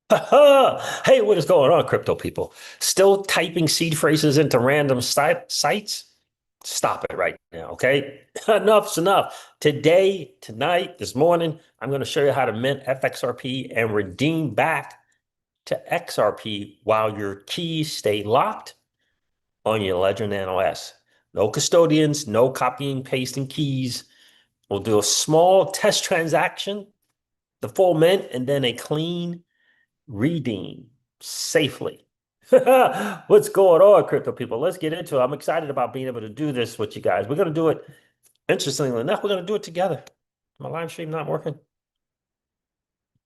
Hey, what is going on, crypto people? Still typing seed phrases into random sites? Stop it right now, okay? Enough's enough. Today, tonight, this morning, I'm going to show you how to mint FXRP and redeem back to XRP while your keys stay locked on your Ledger Nano S. No custodians, no copying, pasting keys. We'll do a small test transaction, the full mint, and then a clean redeem safely. What's going on, crypto people? Let's get into it. I'm excited about being able to do this with you guys. We're going to do it, interestingly enough, we're going to do it together. My live stream not working?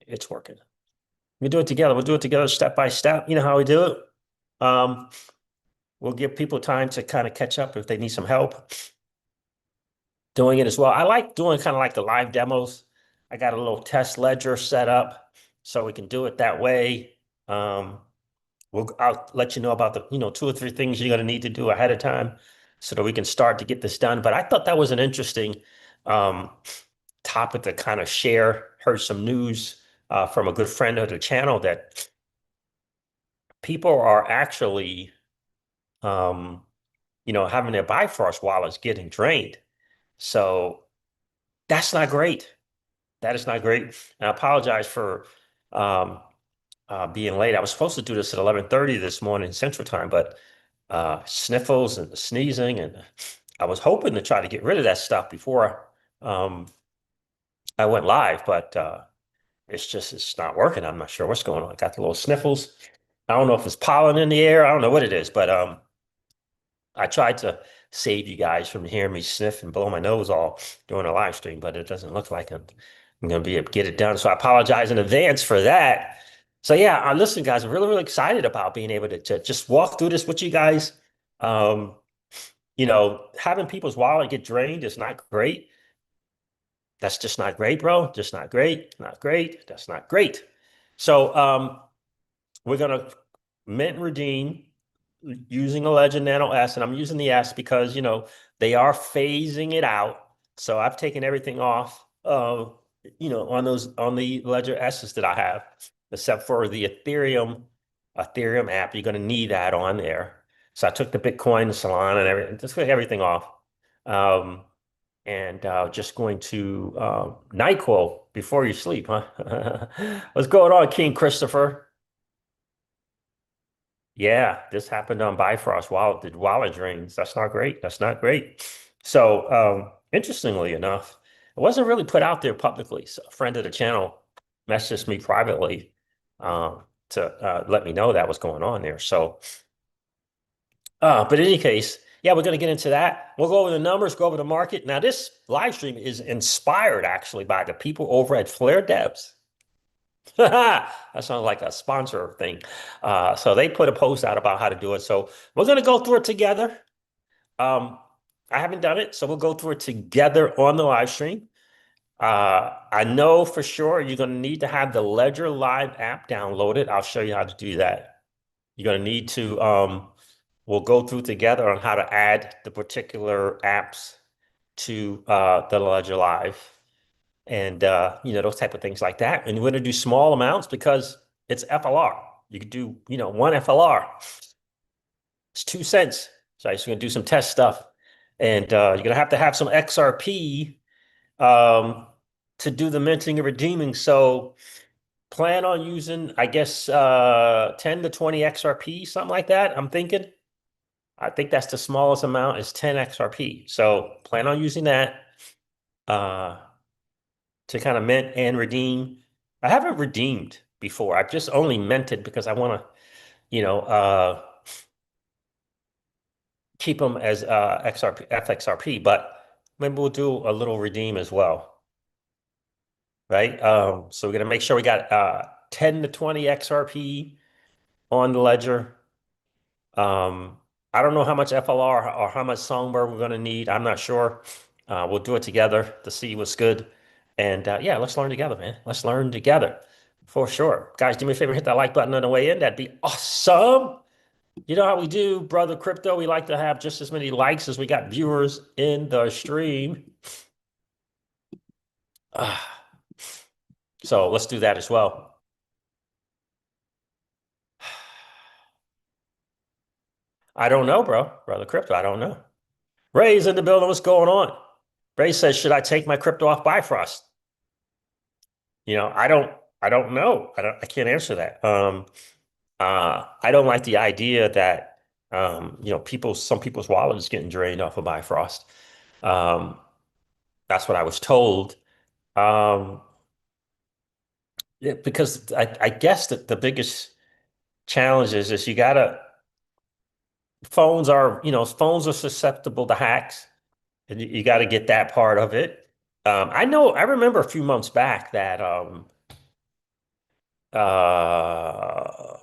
It's working. We do it together. We'll do it together step by step. You know how we do it. Um, we'll give people time to kind of catch up if they need some help doing it as well. I like doing kind of like the live demos. I got a little test ledger set up so we can do it that way. Um, I'll let you know about the, two or three things you're going to need to do ahead of time so that we can start to get this done. But I thought that was an interesting um, topic to kind of share. Heard some news from a good friend of the channel that people are actually, um, having their Bifrost wallets getting drained. So that's not great. That is not great. And I apologize for um, being late. I was supposed to do this at 11:30 this morning Central Time, but sniffles and sneezing, and I was hoping to try to get rid of that stuff before um, I went live, but it's not working. I'm not sure what's going on. I got the little sniffles. I don't know if it's pollen in the air. I don't know what it is, but I tried to save you guys from hearing me sniff and blow my nose all during a live stream, but it doesn't look like I'm going to be able to get it done. So I apologize in advance for that. So yeah, listen, guys, I'm really, really excited about being able to just walk through this with you guys. Um, having people's wallet get drained is not great. That's just not great, bro. Just not great. Not great. That's not great. So we're gonna mint and redeem using a Ledger Nano S, and I'm using the S because they are phasing it out. So I've taken everything off on the Ledger S's that I have, except for the Ethereum app. You're gonna need that on there. So I took the Bitcoin, the Solana, and everything, just took everything off. Um, and just going to NyQuil before you sleep, huh? What's going on, King Christopher? Yeah, this happened on Bifrost while the wallet drains. That's not great. That's not great. So, interestingly enough, it wasn't really put out there publicly. So a friend of the channel messaged me privately to let me know that was going on there. So, but in any case, yeah, we're going to get into that. We'll go over the numbers, go over the market. Now, this live stream is inspired actually by the people over at Flare Devs. That sounds like a sponsor thing. So they put a post out about how to do it. So we're going to go through it together. I haven't done it, so we'll go through it together on the live stream. I know for sure you're going to need to have the Ledger Live app downloaded. I'll show you how to do that. You're going to need to, we'll go through together on how to add the particular apps to the Ledger Live and those type of things like that. And we're going to do small amounts because it's FLR. You could do, one FLR. It's 2 cents. So I'm just going to do some test stuff. And you're going to have some XRP um, to do the minting and redeeming. So plan on using, I guess, 10 to 20 XRP, something like that. I'm thinking. I think that's the smallest amount is 10 XRP. So plan on using that. To kind of mint and redeem. I haven't redeemed before. I've just only minted because I want to, you know, uh, keep them as XRP, FXRP, but maybe we'll do a little redeem as well, right? So we're gonna make sure we got 10 to 20 XRP on the ledger. Um, I don't know how much FLR or how much Songbird we're going to need. I'm not sure. We'll do it together to see what's good. And yeah, let's learn together, man. Let's learn together for sure. Guys, do me a favor, hit that like button on the way in. That'd be awesome. You know how we do, brother crypto. We like to have just as many likes as we got viewers in the stream. Ah, so let's do that as well. I don't know, bro. Brother Crypto, I don't know. Ray's in the building. What's going on? Ray says, should I take my crypto off Bifrost? You know, I don't know. I can't answer that. I don't like the idea that some people's wallet is getting drained off of Bifrost. Um, that's what I was told. Um, yeah, because I guess that the biggest challenge is you gotta phones are susceptible to hacks, and you got to get that part of it. I remember a few months back that uh,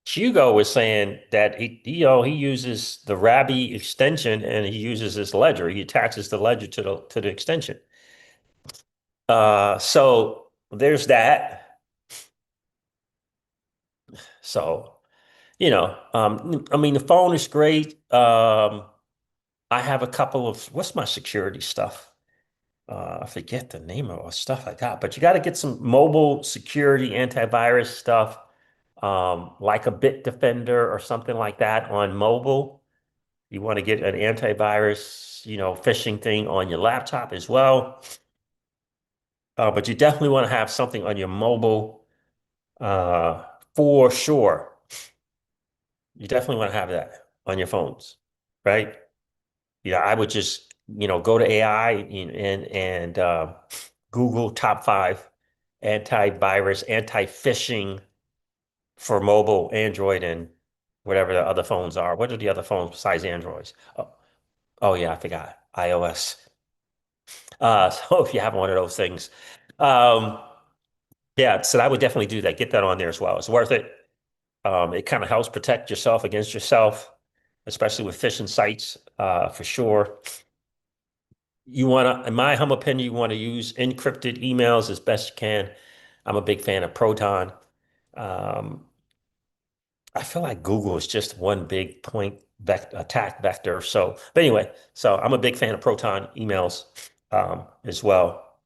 Hugo was saying that he uses the Rabby extension and he uses this ledger. He attaches the ledger to the extension. So there's that. So, I mean, the phone is great. I have a couple of what's my security stuff? I forget the name of all stuff like that, but you got to get some mobile security antivirus stuff, like a Bit Defender or something like that on mobile. You want to get an antivirus, phishing thing on your laptop as well. But you definitely want to have something on your mobile, uh, for sure. You definitely want to have that on your phones, right? Yeah, I would just, go to AI and Google top five antivirus, anti-phishing for mobile, Android, and whatever the other phones are. What are the other phones besides Androids? Oh yeah, I forgot. iOS. So if you have one of those things, um, yeah, so I would definitely do that. Get that on there as well. It's worth it. It kind of helps protect yourself against yourself, especially with phishing sites, for sure. In my humble opinion, you want to use encrypted emails as best you can. I'm a big fan of Proton. Um, I feel like Google is just one big attack vector. But anyway, so I'm a big fan of Proton emails, as well.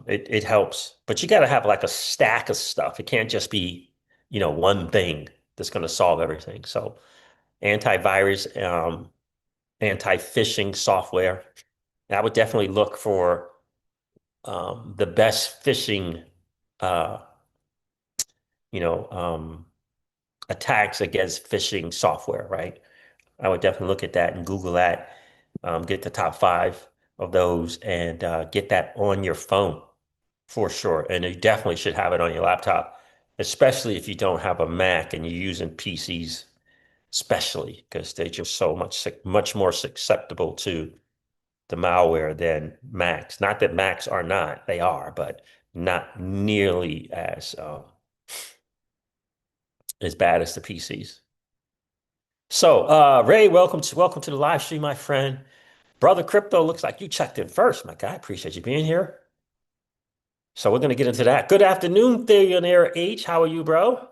It helps, but you got to have like a stack of stuff. It can't just be, one thing that's going to solve everything. So antivirus, anti-phishing software. I would definitely look for the best phishing, uh, you know, um, attacks against phishing software, right? I would definitely look at that and Google that, get the top five of those and get that on your phone for sure. And you definitely should have it on your laptop, especially if you don't have a Mac and you're using PCs, especially because they're just much more susceptible to the malware than Macs. Not that Macs are not, they are, but not nearly as bad as the PCs. So, Ray, welcome to the live stream, my friend. Brother Crypto, looks like you checked in first, my guy. Appreciate you being here. So we're gonna get into that. Good afternoon, Thillionaire H. How are you, bro?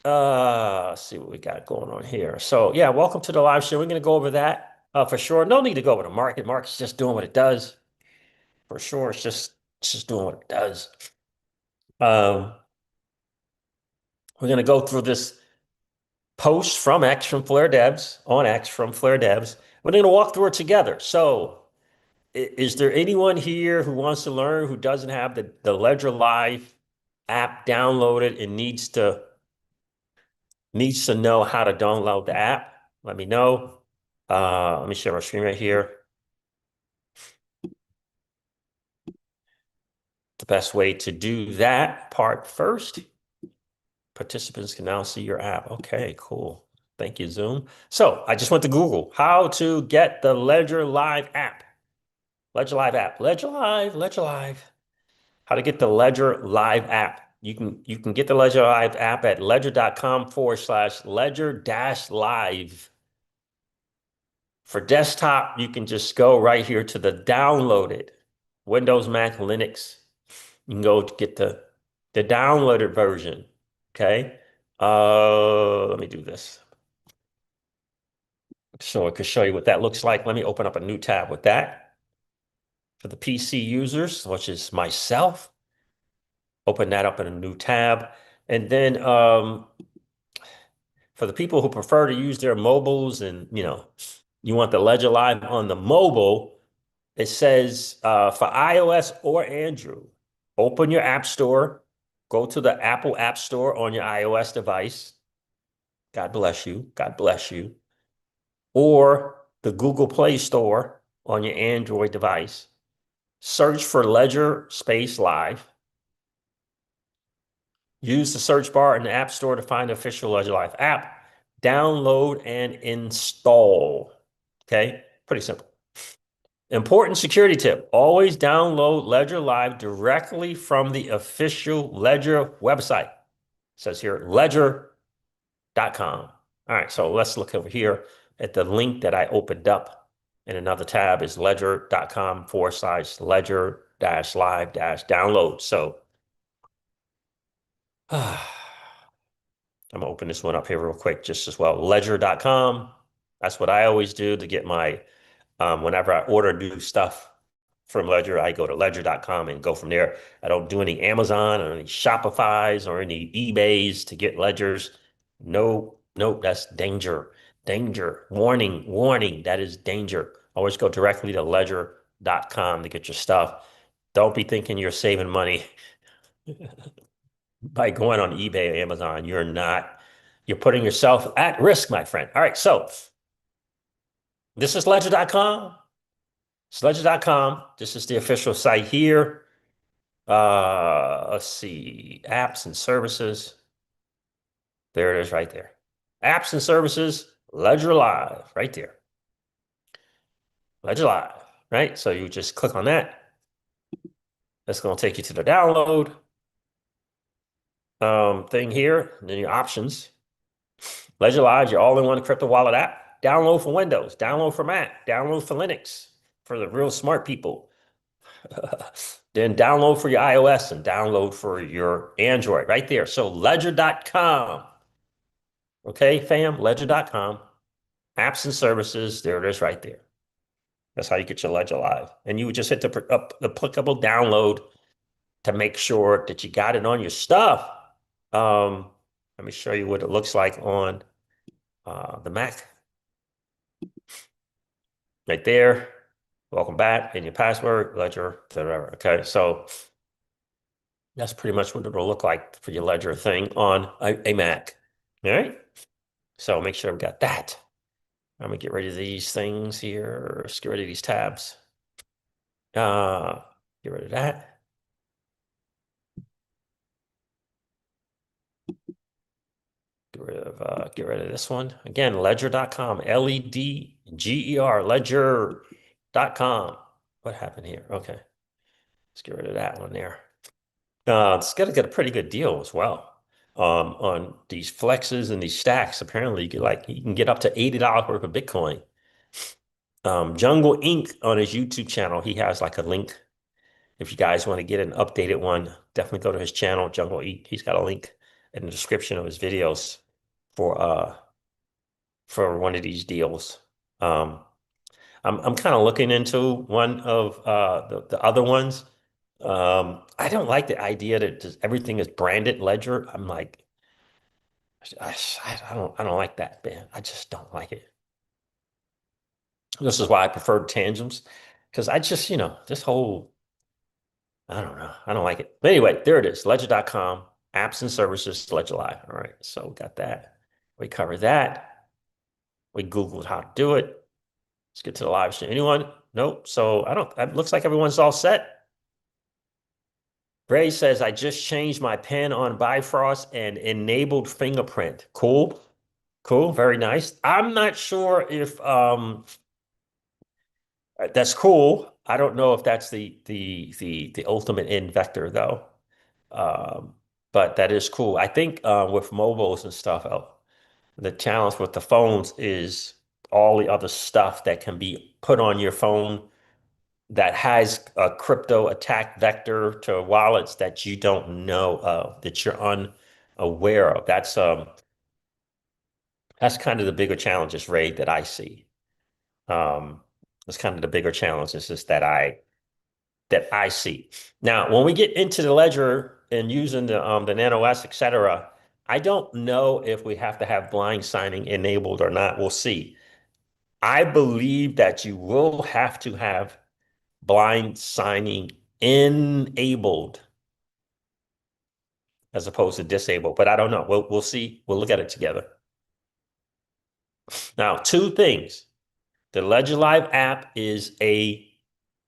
Let's see what we got going on here. So yeah, welcome to the live show. We're gonna go over that for sure. No need to go over the market. Market's just doing what it does. For sure. It's just doing what it does. Um, we're gonna go through this post from X from Flare Devs on X from Flare Devs. We're gonna walk through it together. So is there anyone here who wants to learn who doesn't have the Ledger Live app downloaded and needs to know how to download the app? Let me know. Let me share my screen right here. The best way to do that part first. Participants can now see your app. Okay, cool. Thank you, Zoom. So I just went to Google how to get the Ledger Live app. Ledger Live app. Ledger Live. How to get the Ledger Live app. You can get the Ledger Live app at ledger.com/ledger dash live. For desktop, you can just go right here to the downloaded Windows, Mac, Linux. You can go to get the downloaded version. Okay. Let me do this. So I could show you what that looks like. Let me open up a new tab with that. For the PC users, which is myself, open that up in a new tab. And then For the people who prefer to use their mobiles and, you want the Ledger Live on the mobile, it says for iOS or Android, open your App Store, go to the Apple App Store on your iOS device. God bless you. God bless you. Or the Google Play Store on your Android device. Search for Ledger Space Live. Use the search bar in the App Store to find the official Ledger Live app. Download and install. Okay, pretty simple. Important security tip. Always download Ledger Live directly from the official Ledger website. It says here, ledger.com. All right, so let's look over here at the link that I opened up in another tab is ledger.com/ledger-live-download. So I'm gonna open this one up here real quick just as well. Ledger.com. That's what I always do to get my, whenever I order new stuff from Ledger, I go to ledger.com and go from there. I don't do any Amazon or any Shopify's or any eBays to get Ledgers. No, no, that's danger. Danger. Warning, warning. That is danger. Always go directly to ledger.com to get your stuff. Don't be thinking you're saving money by going on eBay or Amazon. You're not. You're putting yourself at risk, my friend. All right, so this is ledger.com. It's ledger.com. This is the official site here. Let's see, apps and services. There it is right there. Apps and services, Ledger Live, right there. Ledger Live, right? So you just click on that. That's going to take you to the download thing here, and then your options. Ledger Live, your all-in-one crypto wallet app. Download for Windows, download for Mac, download for Linux, for the real smart people. Then download for your iOS and download for your Android right there. So ledger.com. Okay, fam, ledger.com. Apps and services, there it is right there. That's how you get your Ledger Live. And you would just hit the applicable download to make sure that you got it on your stuff. Let me show you what it looks like on the Mac. Right there. Welcome back. And your password, Ledger, whatever. Okay, so that's pretty much what it'll look like for your Ledger thing on a Mac. All right. So make sure we got that. I'm gonna get rid of these things here. Let's get rid of these tabs. Get rid of that. Get rid of this one. Again, ledger.com. Ledger, ledger.com. What happened here? Okay. Let's get rid of that one there. It's got to get a pretty good deal as well. On these flexes and these stacks, apparently you can get up to $80 worth of Bitcoin. Jungle Inc. on his YouTube channel, he has like a link. If you guys want to get an updated one, definitely go to his channel, Jungle Inc. He's got a link in the description of his videos for one of these deals. I'm kind of looking into one of the other ones. I don't like the idea that just everything is branded Ledger. I'm like, I don't like that, man. I just don't like it. This is why I prefer tandems, because I just, this whole, I don't know. I don't like it. But anyway, there it is. Ledger.com, apps and services, Ledger Live. All right. So we got that. We covered that. We Googled how to do it. Let's get to the live stream. Anyone? Nope. So it looks like everyone's all set. Ray says, I just changed my PIN on Bifrost and enabled fingerprint. Cool. Cool. Very nice. I'm not sure if that's cool. I don't know if that's the ultimate end vector though. But that is cool. I think with mobiles and stuff, the challenge with the phones is all the other stuff that can be put on your phone that has a crypto attack vector to wallets that you don't know of, that you're unaware of. That's kind of the bigger challenges, Ray, that I see. That's kind of the bigger challenges is that I see. Now, when we get into the ledger and using the Nano S, etc., I don't know if we have to have blind signing enabled or not. We'll see. I believe that you will have to have blind signing enabled as opposed to disabled, but I don't know. We'll see. We'll look at it together. Now, two things. The Ledger Live app is a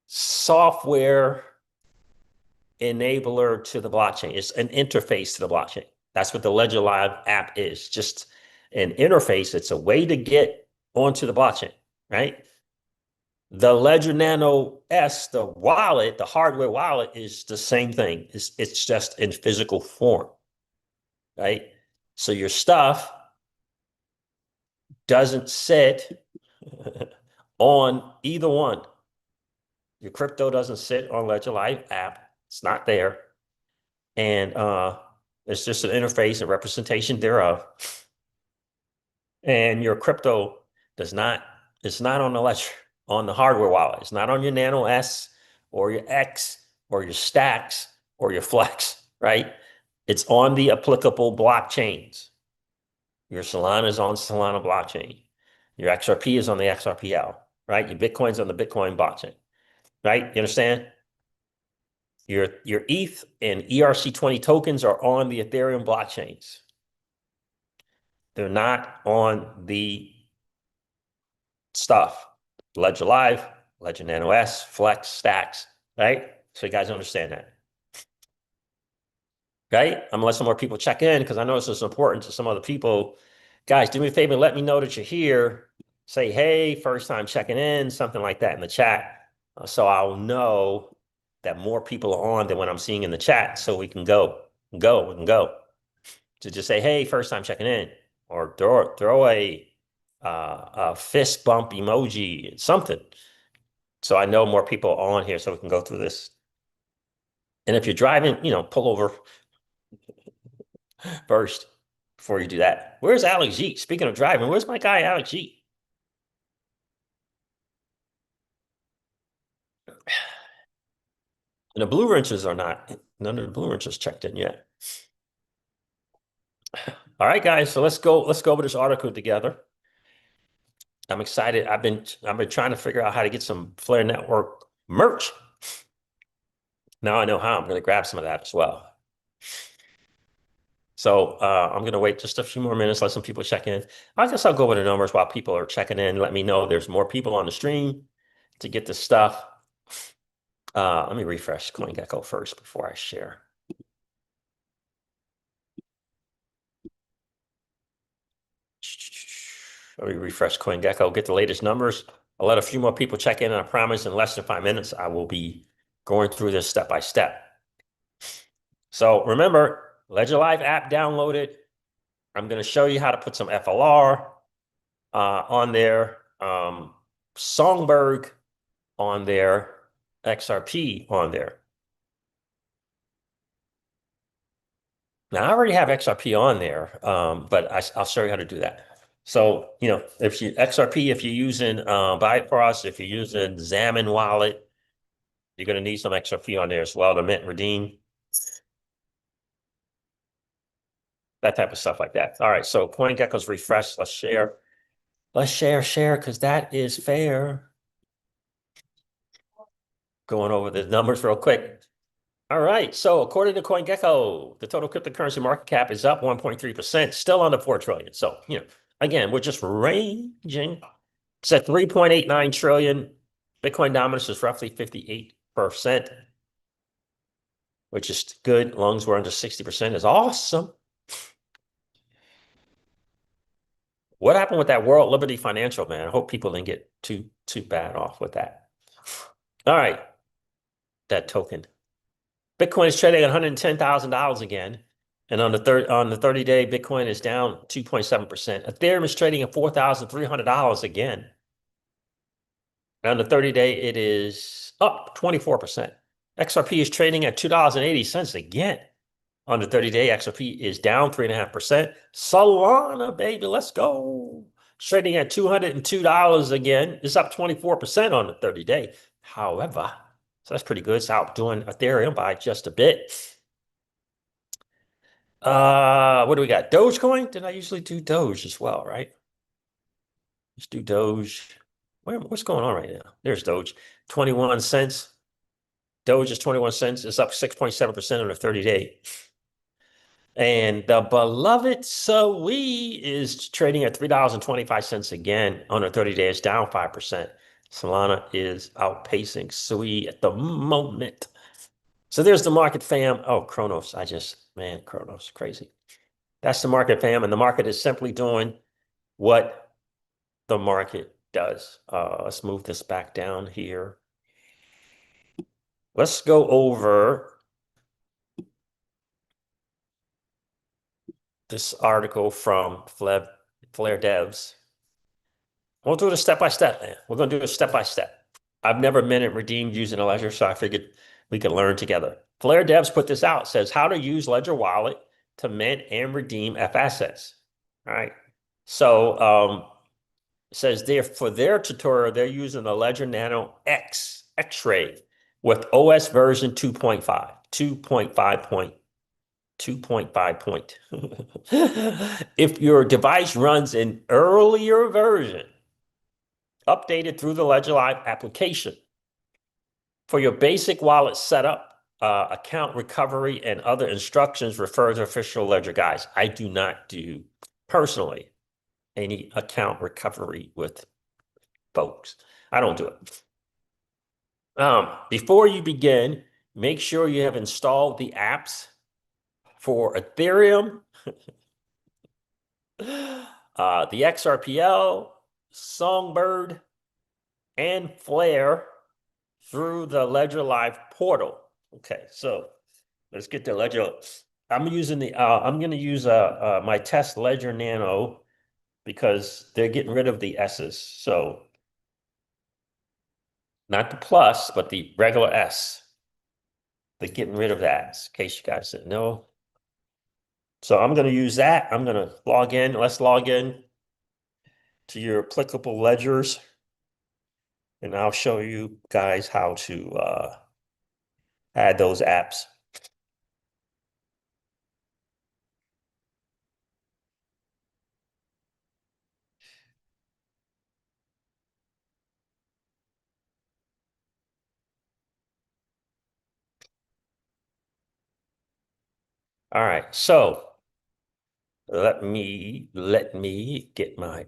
software enabler to the blockchain. It's an interface to the blockchain. That's what the Ledger Live app is. Just an interface. It's a way to get onto the blockchain, right? The Ledger Nano S, the wallet, the hardware wallet is the same thing. It's just in physical form, right? So your stuff doesn't sit on either one. Your crypto doesn't sit on Ledger Live app. It's not there. And it's just an interface and representation thereof. And your crypto does not, it's not on the Ledger, on the hardware wallet. It's not on your Nano S or your X or your Stacks or your Flex, right? It's on the applicable blockchains. Your Solana is on Solana blockchain. Your XRP is on the XRPL, right? Your Bitcoin's on the Bitcoin blockchain, right? You understand? Your ETH and ERC20 tokens are on the Ethereum blockchains. They're not on the stuff. Ledger Live, Ledger Nano S, Flex, Stacks, right? So you guys understand that. Right? I'm gonna let some more people check in because I know this is important to some other people. Guys, do me a favor and let me know that you're here. Say, hey, first time checking in, something like that in the chat. So I'll know that more people are on than what I'm seeing in the chat so we can go. To just say, hey, first time checking in, or throw a fist bump emoji, something. So I know more people are on here so we can go through this. And if you're driving, pull over first before you do that. Where's Alex G? Speaking of driving, where's my guy, Alex G? And the blue wrenches are not, none of the blue wrenches checked in yet. All right, guys, so let's go over this article together. I'm excited. I've been trying to figure out how to get some Flare Network merch. Now I know how. I'm going to grab some of that as well. So I'm going to wait just a few more minutes, let some people check in. I guess I'll go over the numbers while people are checking in. Let me know there's more people on the stream to get this stuff. Let me refresh CoinGecko first before I share. Let me refresh CoinGecko, get the latest numbers. I'll let a few more people check in, and I promise in less than 5 minutes, I will be going through this step by step. So remember, Ledger Live app downloaded. I'm going to show you how to put some FLR on there, Songbird on there, XRP on there. Now, I already have XRP on there, but I'll show you how to do that. So, if you XRP, if you're using Bifrost, if you're using Xamin wallet, you're going to need some XRP on there as well to mint and redeem. That type of stuff like that. All right, so CoinGecko's refreshed. Let's share. Let's share, because that is fair. Going over the numbers real quick. All right, so according to CoinGecko, the total cryptocurrency market cap is up 1.3%, still under 4 trillion. So, again, we're just ranging. It's at 3.89 trillion. Bitcoin dominance is roughly 58%, which is good. As long as we're under 60% is awesome. What happened with that World Liberty Financial, man? I hope people didn't get too bad off with that. All right, that token. Bitcoin is trading at $110,000 again. And on the 30-day, Bitcoin is down 2.7%. Ethereum is trading at $4,300 again. And on the 30-day, it is up 24%. XRP is trading at $2.80 again. On the 30-day, XRP is down 3.5%. Solana, baby, let's go. It's trading at $202 again. It's up 24% on the 30-day. However, so that's pretty good. It's outdoing Ethereum by just a bit. What do we got? Dogecoin? Did I usually do Doge as well, right? Let's do Doge. What's going on right now? There's Doge. 21 cents. Doge is 21 cents. It's up 6.7% on a 30-day. And the beloved SOE is trading at $3.25 again on a 30-day. It's down 5%. Solana is outpacing SOE at the moment. So there's the market, fam. Oh, Kronos. Man, Kronos, crazy. That's the market, fam. And the market is simply doing what the market does. Let's move this back down here. Let's go over this article from Flare Devs. We'll do it step by step, man. We're going to do it step by step. I've never minted redeemed using a Ledger, so I figured we could learn together. Flare Devs put this out, says how to use Ledger Wallet to mint and redeem FAssets. All right. So it says there for their tutorial, they're using the Ledger Nano S X-ray with OS version 2.5, 2.5 point. If your device runs an earlier version, updated through the Ledger Live application. For your basic wallet setup, account recovery, and other instructions, refer to official Ledger guides. I do not do, personally, any account recovery with folks. I don't do it. Before you begin, make sure you have installed the apps for Ethereum, the XRPL, Songbird, and Flare through the Ledger Live portal. Okay, so let's get to Ledger. I'm using I'm going to use my test Ledger Nano because they're getting rid of the S's. So not the plus, but the regular S. They're getting rid of that, in case you guys didn't know. So I'm going to use that. I'm going to log in. Let's log in to your applicable ledgers. And I'll show you guys how to add those apps. All right, so let me get my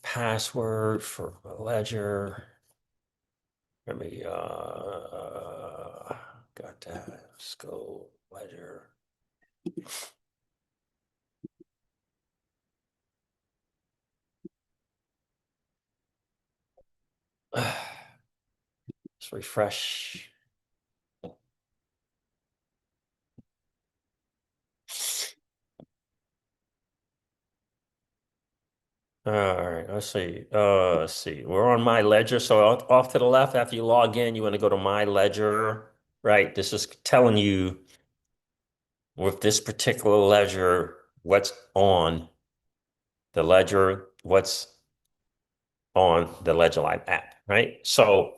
password for Ledger. Let me got that. Let's go Ledger. Let's refresh. All right, let's see. Let's see. We're on my ledger. So off to the left, after you log in, you want to go to my ledger, right? This is telling you with this particular ledger, what's on the ledger, what's on the Ledger Live app, right? So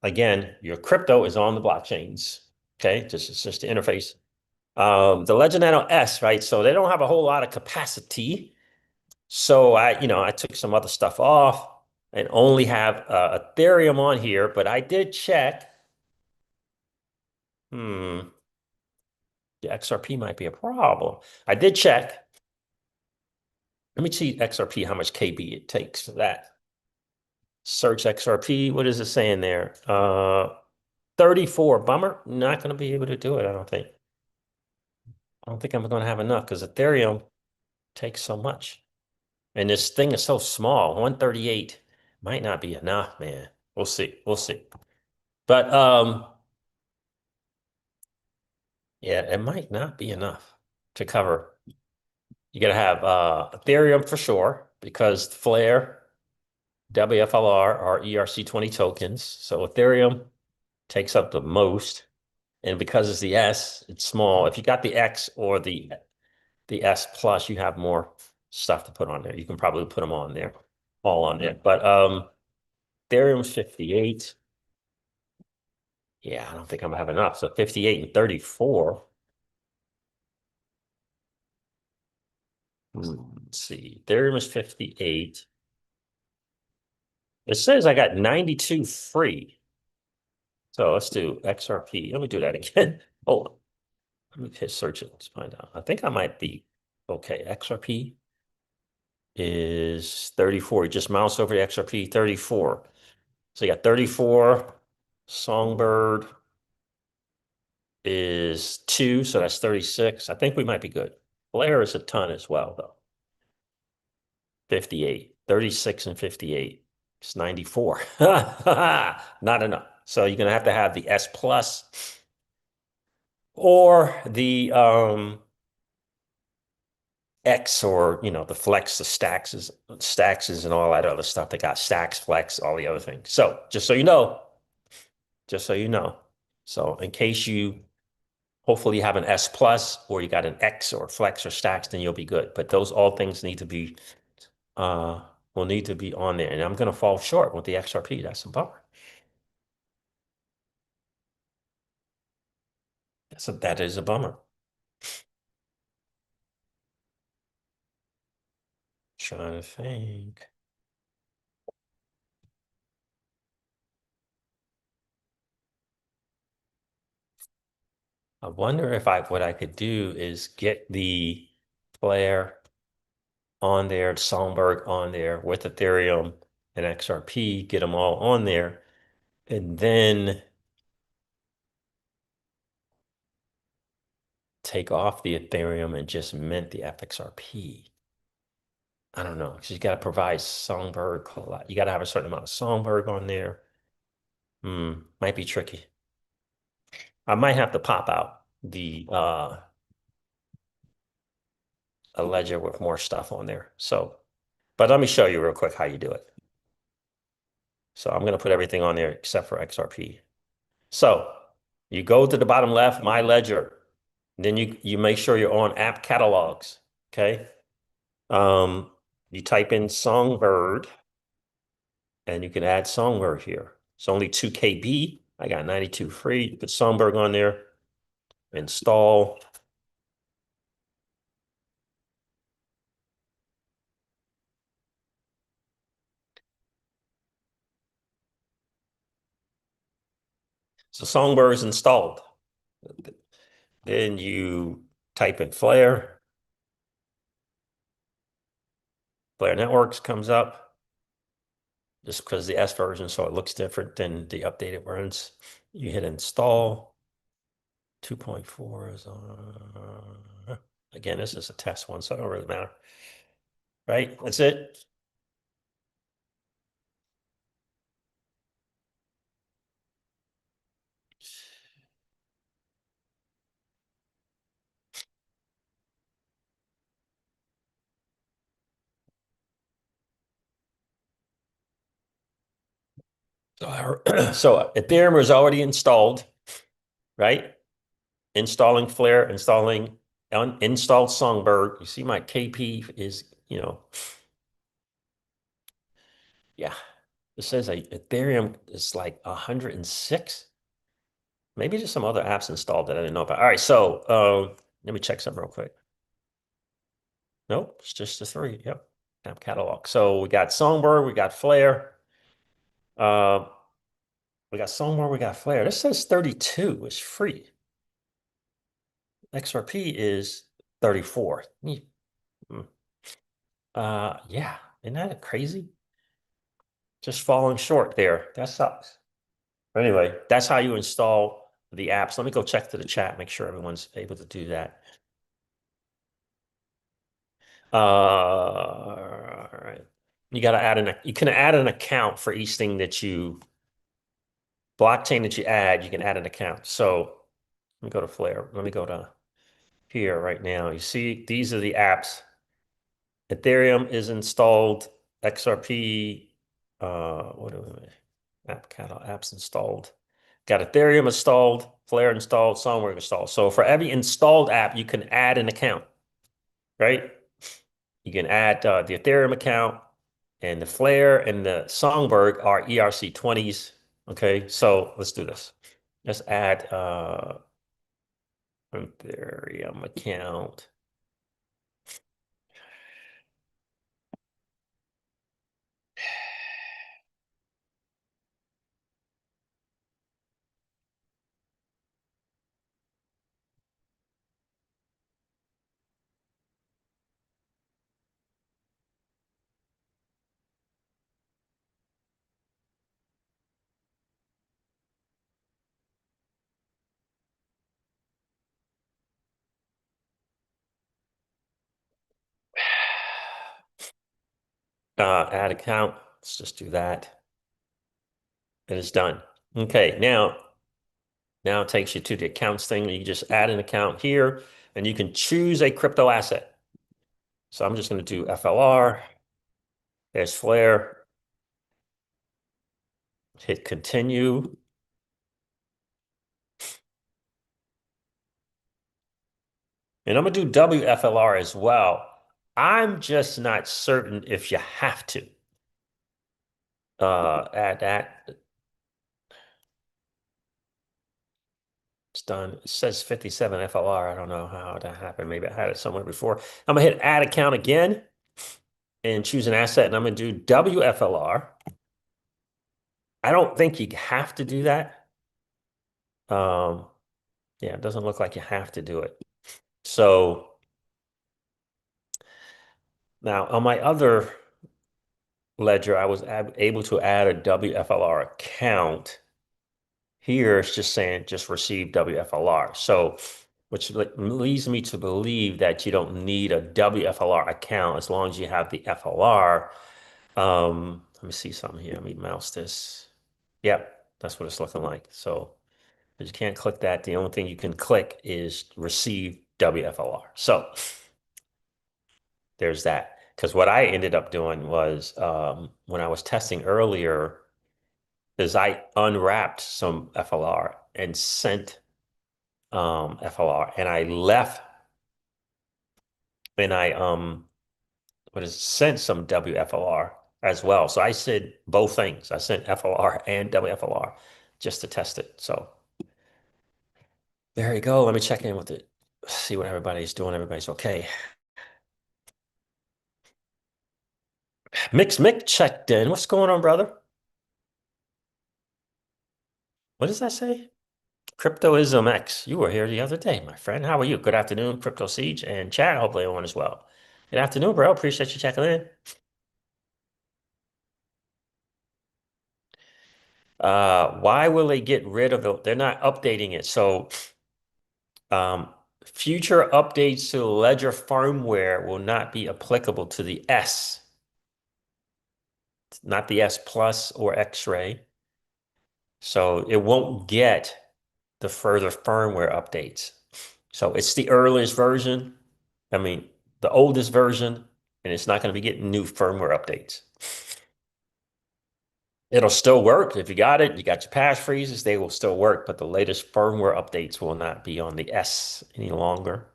again, your crypto is on the blockchains. Okay, this is just the interface. The Ledger Nano S, right? So they don't have a whole lot of capacity. So I took some other stuff off and only have Ethereum on here, but I did check. The XRP might be a problem. I did check. Let me see XRP, how much KB it takes for that. Search XRP. What is it saying there? 34. Bummer. Not going to be able to do it, I don't think. I don't think I'm going to have enough because Ethereum takes so much. And this thing is so small. 138 might not be enough, man. We'll see. We'll see. But yeah, it might not be enough to cover. You got to have Ethereum for sure because Flare, WFLR are ERC20 tokens. So Ethereum takes up the most. And because it's the S, it's small. If you got the X or the S plus, you have more stuff to put on there. You can probably put them on there, all on there. But Ethereum's 58. Yeah, I don't think I'm gonna have enough. So 58 and 34. Let's see. Ethereum is 58. It says I got 92 free. So let's do XRP. Let me do that again. Hold on. Let me hit search it. Let's find out. I think I might be okay. XRP is 34. You just mouse over the XRP 34. So you got 34. Songbird is 2, so that's 36. I think we might be good. Blair is a ton as well, though. 58, 36 and 58. It's 94. Not enough. So you're gonna have to have the S plus or the X, or the flex, the stacks and all that other stuff. They got stacks, flex, all the other things. So just so you know, just so you know. So in case you hopefully you have an S plus or you got an X or flex or stacks, then you'll be good. But those all things need to be will need to be on there. And I'm gonna fall short with the XRP. That's a bummer. That is a bummer. Trying to think. I wonder if what I could do is get the Flare on there, Songbird on there with Ethereum and XRP, get them all on there, and then take off the Ethereum and just mint the FXRP. I don't know, because you got to provide Songbird. You got to have a certain amount of Songbird on there. Might be tricky. I might have to pop out the a ledger with more stuff on there. So, but let me show you real quick how you do it. So I'm going to put everything on there except for XRP. So you go to the bottom left, My Ledger. Then you make sure you're on app catalogs. Okay. You type in Songbird and you can add Songbird here. It's only 2 KB. I got 92 free. You put Songbird on there, install. So Songbird is installed. Then you type in Flare. Flare Networks comes up just because the S version, so it looks different than the updated versions. You hit install. 2.4 is on. Again, this is a test one, so it don't really matter. Right? That's it. So Ethereum is already installed, right? Installing Flare, installed Songbird. You see my KP is, yeah. It says Ethereum is like 106. Maybe there's some other apps installed that I didn't know about. All right, so let me check something real quick. Nope, it's just the 3. Yep, app catalog. So we got Songbird, we got Flare. We got Songbird, we got Flare. This says 32 is free. XRP is 34. Yeah, isn't that crazy? Just falling short there. That sucks. Anyway, that's how you install the apps. Let me go check to the chat, make sure everyone's able to do that. All right. You got to you can add an account for each thing that blockchain that you add, you can add an account. So let me go to Flare. Let me go to here right now. You see, these are the apps. Ethereum is installed. XRP, what do we app catalog apps installed. Got Ethereum installed, Flare installed, Songbird installed. So for every installed app, you can add an account, right? You can add the Ethereum account, and the Flare and the Songbird are ERC20s. Okay, so let's do this. Let's add Ethereum account. Add account. Let's just do that. And it's done. Okay, now it takes you to the accounts thing. You just add an account here and you can choose a crypto asset. So I'm just going to do FLR. There's Flare. Hit continue. And I'm going to do WFLR as well. I'm just not certain if you have to add that. It's done. It says 57 FLR. I don't know how that happened. Maybe I had it somewhere before. I'm going to hit add account again and choose an asset. And I'm going to do WFLR. I don't think you have to do that. Um, yeah, it doesn't look like you have to do it. So now on my other ledger, I was able to add a WFLR account. Here it's just saying just receive WFLR. So, which leads me to believe that you don't need a WFLR account as long as you have the FLR. Let me see something here. Let me mouse this. Yep, that's what it's looking like. So you can't click that. The only thing you can click is receive WFLR. So there's that. Because what I ended up doing was when I was testing earlier, is I unwrapped some FLR and sent FLR, and I left and I what is sent some WFLR as well. So I said both things. I sent FLR and WFLR just to test it. So there you go. Let me check in with it. See what everybody's doing. Everybody's okay. Mick checked in. What's going on, brother? What does that say? Cryptoism X. You were here the other day, my friend. How are you? Good afternoon, Crypto Siege and chat. Hopefully everyone is well. Good afternoon, bro. Appreciate you checking in. Why will they get rid of it? They're not updating it. So future updates to Ledger firmware will not be applicable to the S, not the S Plus or X-ray. So it won't get the further firmware updates. So it's the earliest version. I mean, the oldest version, and it's not going to be getting new firmware updates. It'll still work. If you got it, you got your pass freezes, they will still work, but the latest firmware updates will not be on the S any longer.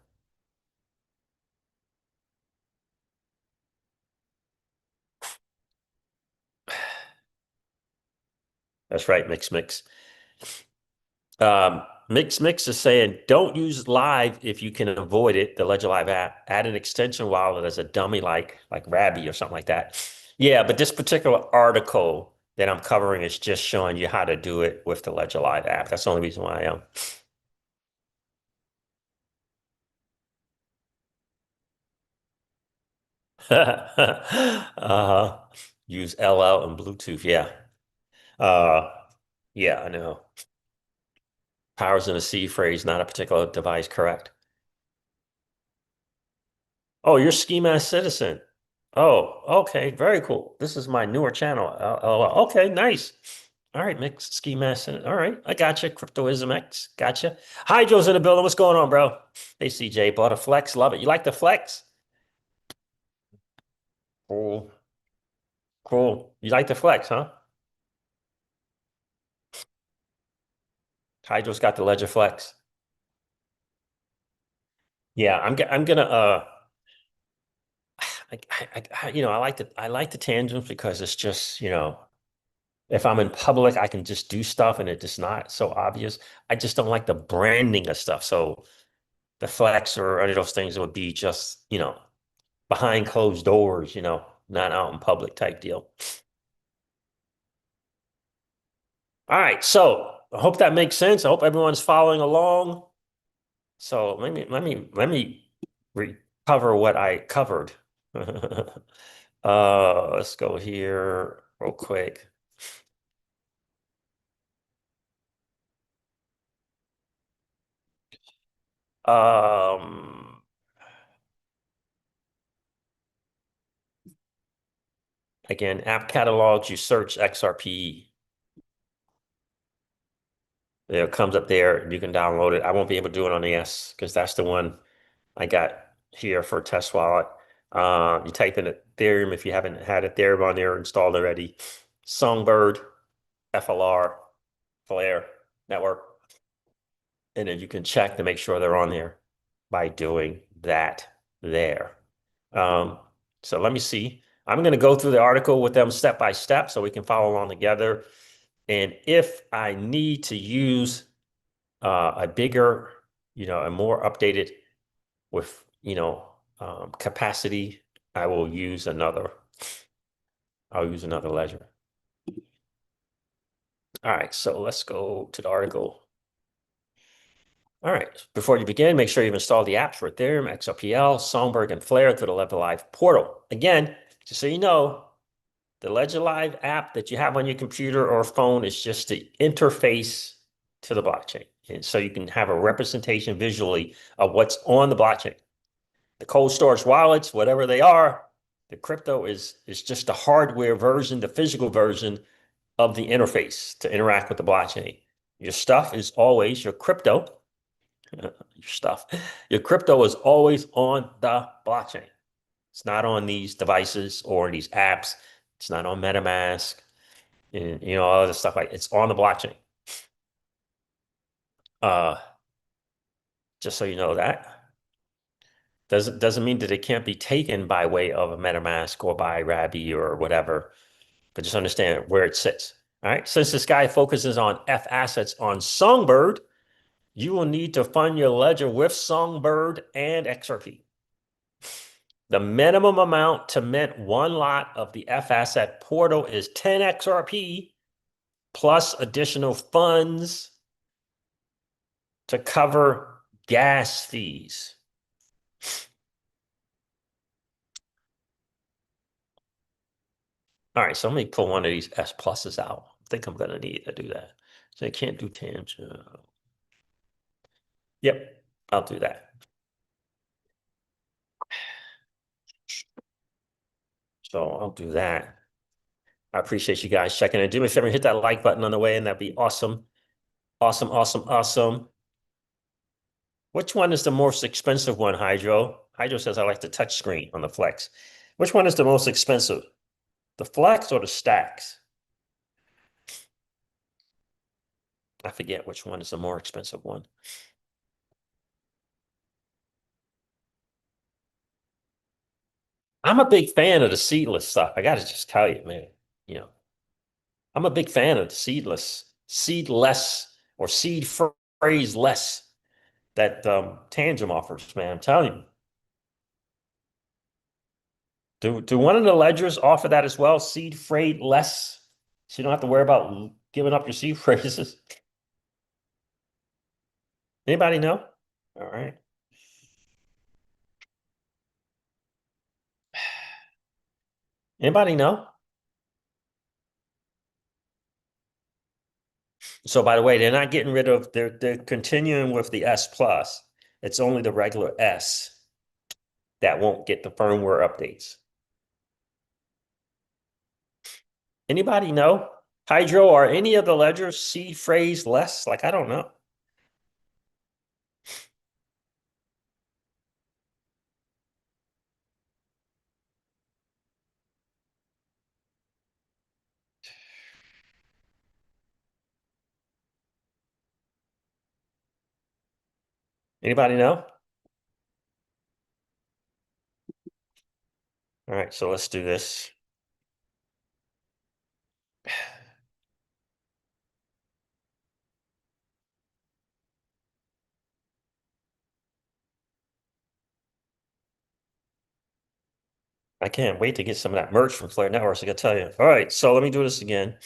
That's right, Mix. Mix is saying don't use live if you can avoid it, the Ledger Live app. Add an extension wallet as a dummy like Rabby or something like that. Yeah, but this particular article that I'm covering is just showing you how to do it with the Ledger Live app. That's the only reason why I am. Use LL and Bluetooth. Yeah. Uh, yeah, I know. Powers in a C phrase, not a particular device, correct. Oh, you're Ski Mask Citizen. Oh, okay, very cool. This is my newer channel. Okay, nice. All right, mixed Ski Mask Citizen. All right, I gotcha. Cryptoism X, gotcha. Hydro's in the building. What's going on, bro? Hey, CJ, bought a Flex. Love it. You like the Flex? Cool, cool. You like the Flex, huh? Hydro's got the Ledger Flex. Yeah, I'm gonna I like the tangents because it's just if I'm in public I can just do stuff and it's just not so obvious. I just don't like the branding of stuff. So the flex or any of those things would be just behind closed doors, not out in public type deal. All right, so I hope that makes sense. I hope everyone's following along. So let me recover what I covered. Let's go here real quick. Um, Again, app catalogs, you search XRP. It comes up there. You can download it. I won't be able to do it on the S because that's the one I got here for test wallet. You type in Ethereum if you haven't had Ethereum on there installed already. Songbird, FLR, Flare network. And then you can check to make sure they're on there by doing that there. Um, so let me see. I'm going to go through the article with them step by step so we can follow along together. And if I need to use a bigger, a more updated with, capacity, I will use I'll use another ledger. All right, so let's go to the article. All right, before you begin, make sure you've installed the apps for Ethereum, XRPL, Songbird, and Flare through the Ledger Live portal. Again, just so you know, the Ledger Live app that you have on your computer or phone is just the interface to the blockchain. And so you can have a representation visually of what's on the blockchain. The cold storage wallets, whatever they are, the crypto is just the hardware version, the physical version of the interface to interact with the blockchain. Your stuff is always your crypto. Your crypto is always on the blockchain. It's not on these devices or these apps. It's not on MetaMask and all other stuff it's on the blockchain. Uh, just so you know that. Doesn't mean that it can't be taken by way of a MetaMask or by Rabby or whatever, but just understand where it sits. All right. Since this guy focuses on FAssets on Songbird, you will need to fund your ledger with Songbird and XRP. The minimum amount to mint one lot of the FAsset portal is 10 XRP plus additional funds to cover gas fees. All right, so let me pull one of these S pluses out. I think I'm going to need to do that. So I can't do tangent. Yep, I'll do that. So I'll do that. I appreciate you guys checking in. Do me a favor, hit that like button on the way, and that'd be awesome. Awesome, awesome, awesome. Which one is the most expensive one, Hydro? Hydro says I like the touch screen on the Flex. Which one is the most expensive? The Flex or the Stacks? I forget which one is the more expensive one. I'm a big fan of the seedless stuff. I got to just tell you, man. You know, I'm a big fan of the seedless or seed phrase less that Tangent offers, man. I'm telling you. Do one of the ledgers offer that as well? Seed freight less, so you don't have to worry about giving up your seed phrases. Anybody know? All right. Anybody know? So by the way, they're not getting rid of, they're continuing with the S plus. It's only the regular S that won't get the firmware updates. Anybody know? Hydro, are any of the ledgers seed phrase less? Like, I don't know. Anybody know? All right, so let's do this. I can't wait to get some of that merch from Flare Networks, I gotta tell you. All right, so let me do this again.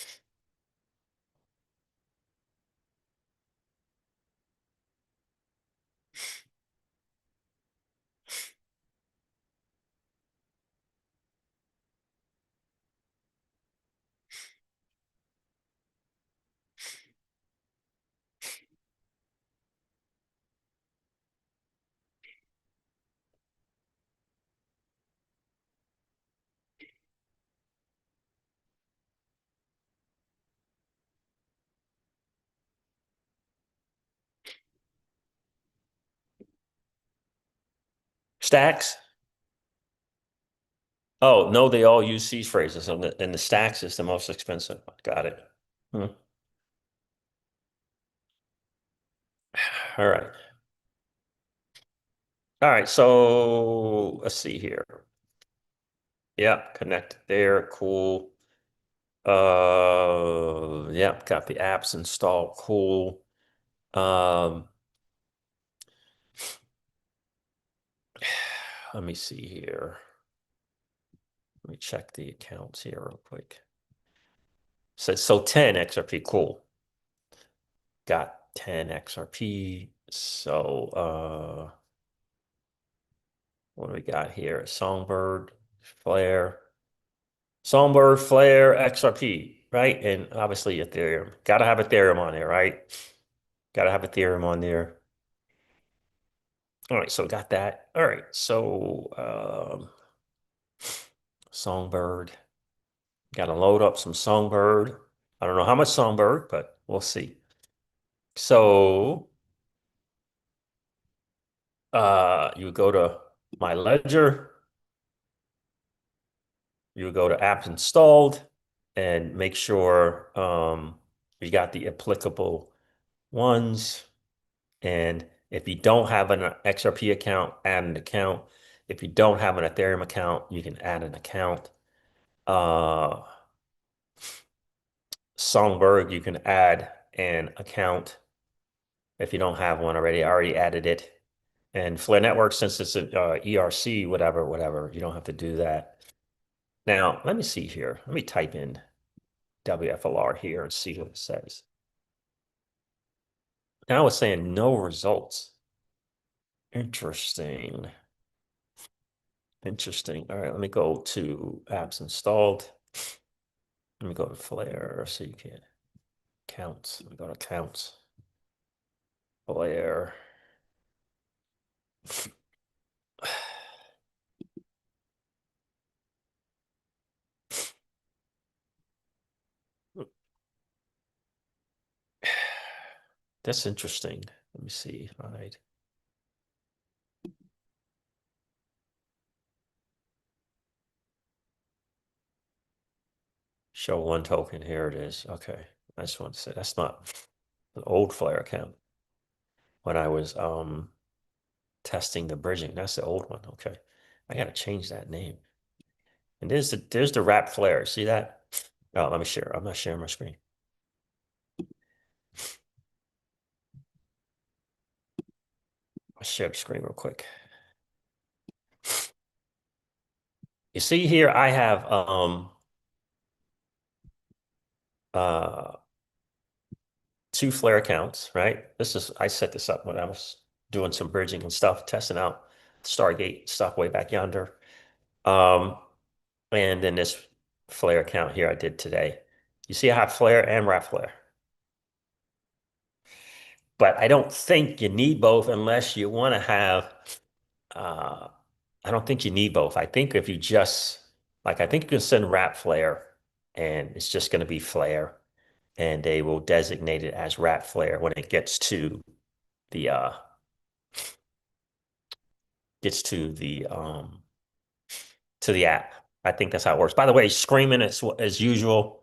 Stacks? Oh, no, they all use seed phrases, and the stacks is the most expensive. Got it. Hmm. All right. All right. So let's see here. Yeah, connect there. Cool. Yeah, got the apps installed. Cool. Um, let me see here. Let me check the accounts here real quick. So 10 XRP. Cool. Got 10 XRP. So what do we got here? Flare. Songbird, Flare, XRP, right? And obviously Ethereum. Gotta have Ethereum on there, right? Gotta have Ethereum on there. All right, so got that. All right, so Songbird. Gotta load up some Songbird. I don't know how much Songbird, but we'll see. So you go to my ledger, you go to apps installed, and make sure you got the applicable ones. And if you don't have an XRP account, add an account. If you don't have an Ethereum account, you can add an account. Uh, Songbird, you can add an account if you don't have one already. I already added it. And Flare Network, since it's an ERC, whatever, you don't have to do that. Now, let me see here. Let me type in WFLR here and see what it says. Now it's saying no results. Interesting. Interesting. All right, let me go to apps installed. Let me go to Flare so you can counts. Let me go to counts. Flare. That's interesting. Let me see. All right. Show one token. Here it is. Okay. I just want to say that's not an old Flare account. When I was testing the bridging, that's the old one. Okay. I gotta change that name. And there's the wrap Flare. See that? Oh, let me share. I'm not sharing my screen. I'll share the screen real quick. You see here, I have uh two Flare accounts, right? I set this up when I was doing some bridging and stuff, testing out Stargate stuff way back yonder. Um, and then this Flare account here I did today. You see, I have Flare and Wrap Flare. But I don't think you need both unless you want to have, uh, I don't think you need both. I think if you just, like, I think you can send Wrap Flare and it's just going to be Flare and they will designate it as Wrap Flare when it the uh gets to the app. I think that's how it works. By the way, screaming as usual.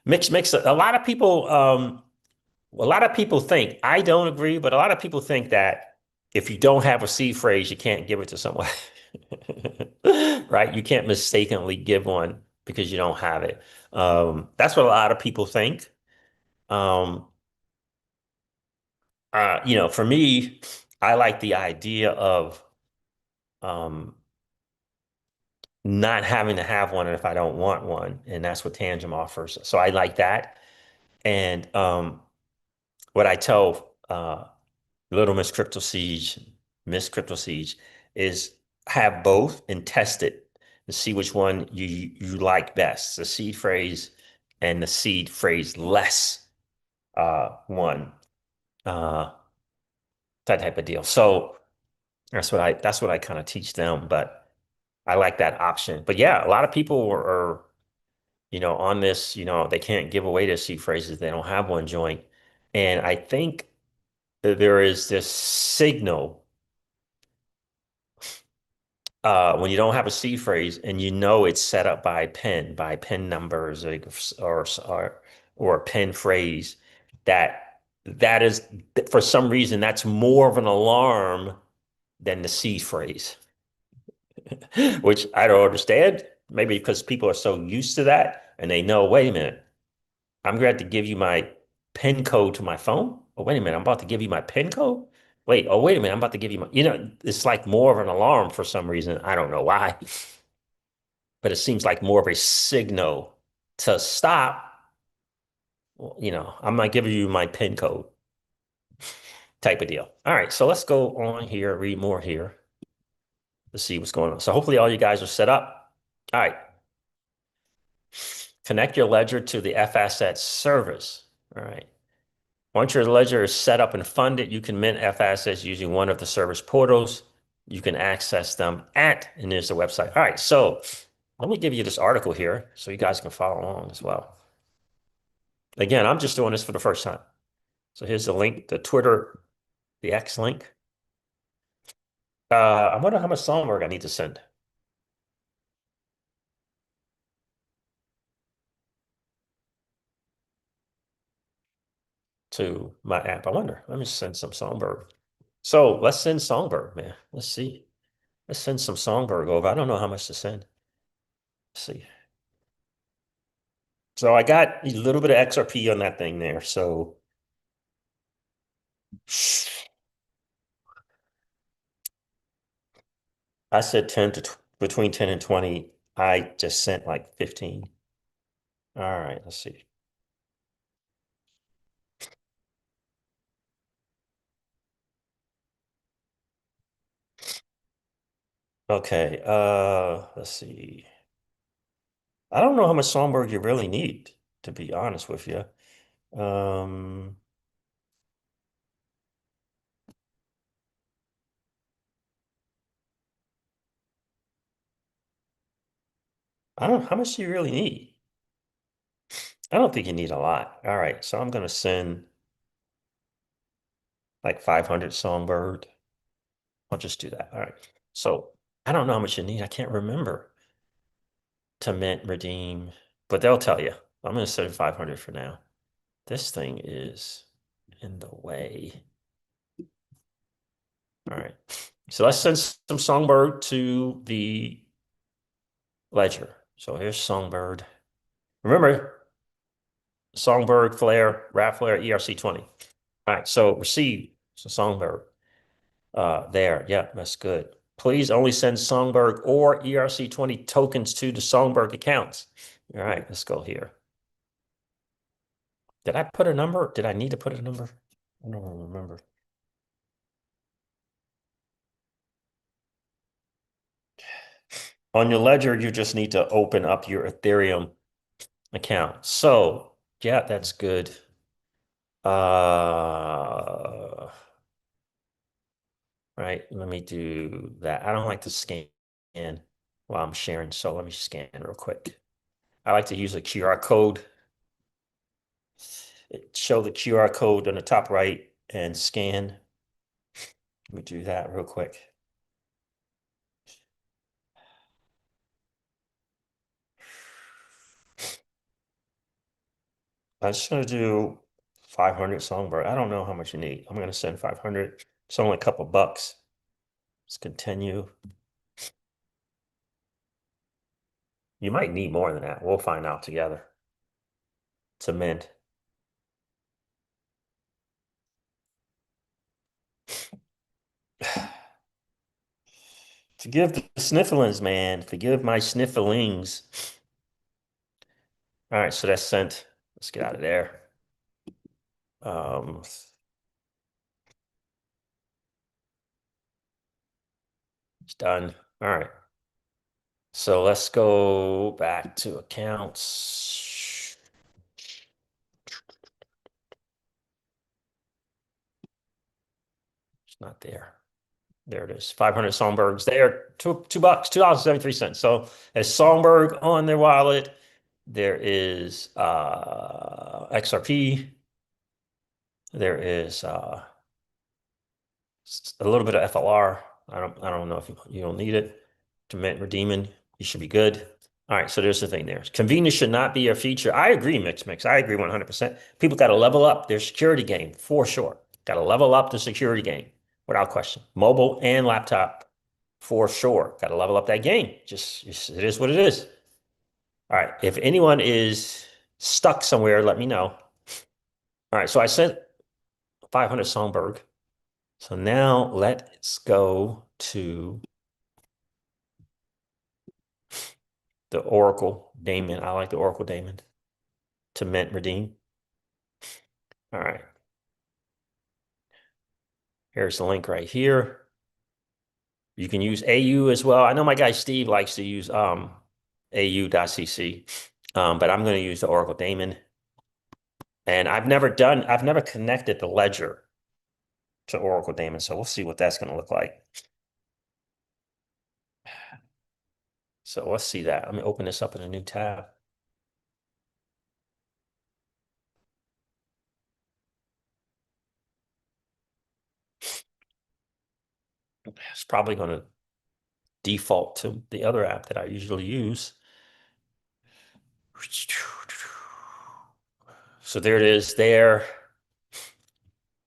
Mix a lot of people think, I don't agree, but a lot of people think that if you don't have a seed phrase, you can't give it to someone. Right? You can't mistakenly give one because you don't have it. That's what a lot of people think. Um, for me, I like the idea of um, not having to have one if I don't want one, and that's what Tangent offers. So I like that. And what I tell Little Miss Crypto Siege, is have both and test it and see which one you like best, the seed phrase and the seed phrase less one, uh, that type of deal. So that's what I kind of teach them, but I like that option. But yeah, a lot of people are on this, they can't give away their seed phrases. They don't have one joint. And I think that there is this signal when you don't have a seed phrase and you know it's set up by pin numbers or a pin phrase, that is for some reason that's more of an alarm than the seed phrase, which I don't understand. Maybe because people are so used to that and they know, wait a minute, I'm going to have to give you my PIN code to my phone. Oh, wait a minute, I'm about to give you my PIN code. Wait, oh, wait a minute, I'm about to give you it's like more of an alarm for some reason. I don't know why, but it seems like more of a signal to stop. Well, I'm not giving you my PIN code type of deal. All right, so let's go on here, read more here to see what's going on. So hopefully all you guys are set up. All right, connect your ledger to the FAssets service. All right. Once your ledger is set up and funded, you can mint FAssets using one of the service portals. You can access them and there's the website. All right, so let me give you this article here so you guys can follow along as well. Again, I'm just doing this for the first time. So here's the link, the Twitter, the X link. I wonder how much Songbird I need to send to my app. I wonder. Let me send some Songbird. So let's send Songbird, man. Let's see. Let's send some Songbird over. I don't know how much to send. Let's see. So I got a little bit of XRP on that thing there. So I said 10 to between 10 and 20. I just sent like 15. All right, let's see. Okay, let's see. I don't know how much Songbird you really need, to be honest with you. Um, I don't, how much do you really need? I don't think you need a lot. All right, so I'm gonna send like 500 Songbird. I'll just do that. All right. So I don't know how much you need. I can't remember to mint, redeem, but they'll tell you. I'm gonna send 500 for now. This thing is in the way. All right. So let's send some Songbird to the ledger. So here's Songbird. Remember, Songbird, Flare, Rat Flare, ERC20. All right, so receive. So Songbird. There. Yeah, that's good. Please only send Songbird or ERC20 tokens to the Songbird accounts. All right, let's go here. Did I put a number? Did I need to put a number? I don't remember. On your ledger, you just need to open up your Ethereum account. So, yeah, that's good. Right, let me do that. I don't like to scan while I'm sharing, so let me scan real quick. I like to use a QR code. Show the QR code on the top right and scan. Let me do that real quick. I'm just gonna do 500 Songbird. I don't know how much you need. I'm gonna send 500. It's only a couple bucks. Let's continue. You might need more than that. We'll find out together. It's a mint. Forgive the snifflings, man. Forgive my snifflings. All right, so that's sent. Let's get out of there. It's done. All right. So let's go back to accounts. It's not there. There it is. 500 Songbirds there. Two bucks, $2.73. So there's Songbird on their wallet. There is XRP. There is a little bit of FLR. I don't know if you don't need it. to mint redeeming. You should be good. All right, so there's the thing there. Convenience should not be a feature. I agree, Mix. I agree 100%. People got to level up their security game for sure. Got to level up the security game without question. Mobile and laptop for sure. Got to level up that game. Just it is what it is. All right, if anyone is stuck somewhere, let me know. All right, so I sent 500 Songbird. So now let's go to the Oracle daemon. I like the Oracle daemon to mint redeem. All right. Here's the link right here. You can use AU as well. I know my guy Steve likes to use AU.cc, but I'm going to use the Oracle daemon. And I've never connected the Ledger to Oracle daemon, so we'll see what that's going to look like. So let's see that. Let me open this up in a new tab. It's probably going to default to the other app that I usually use. So there it is there.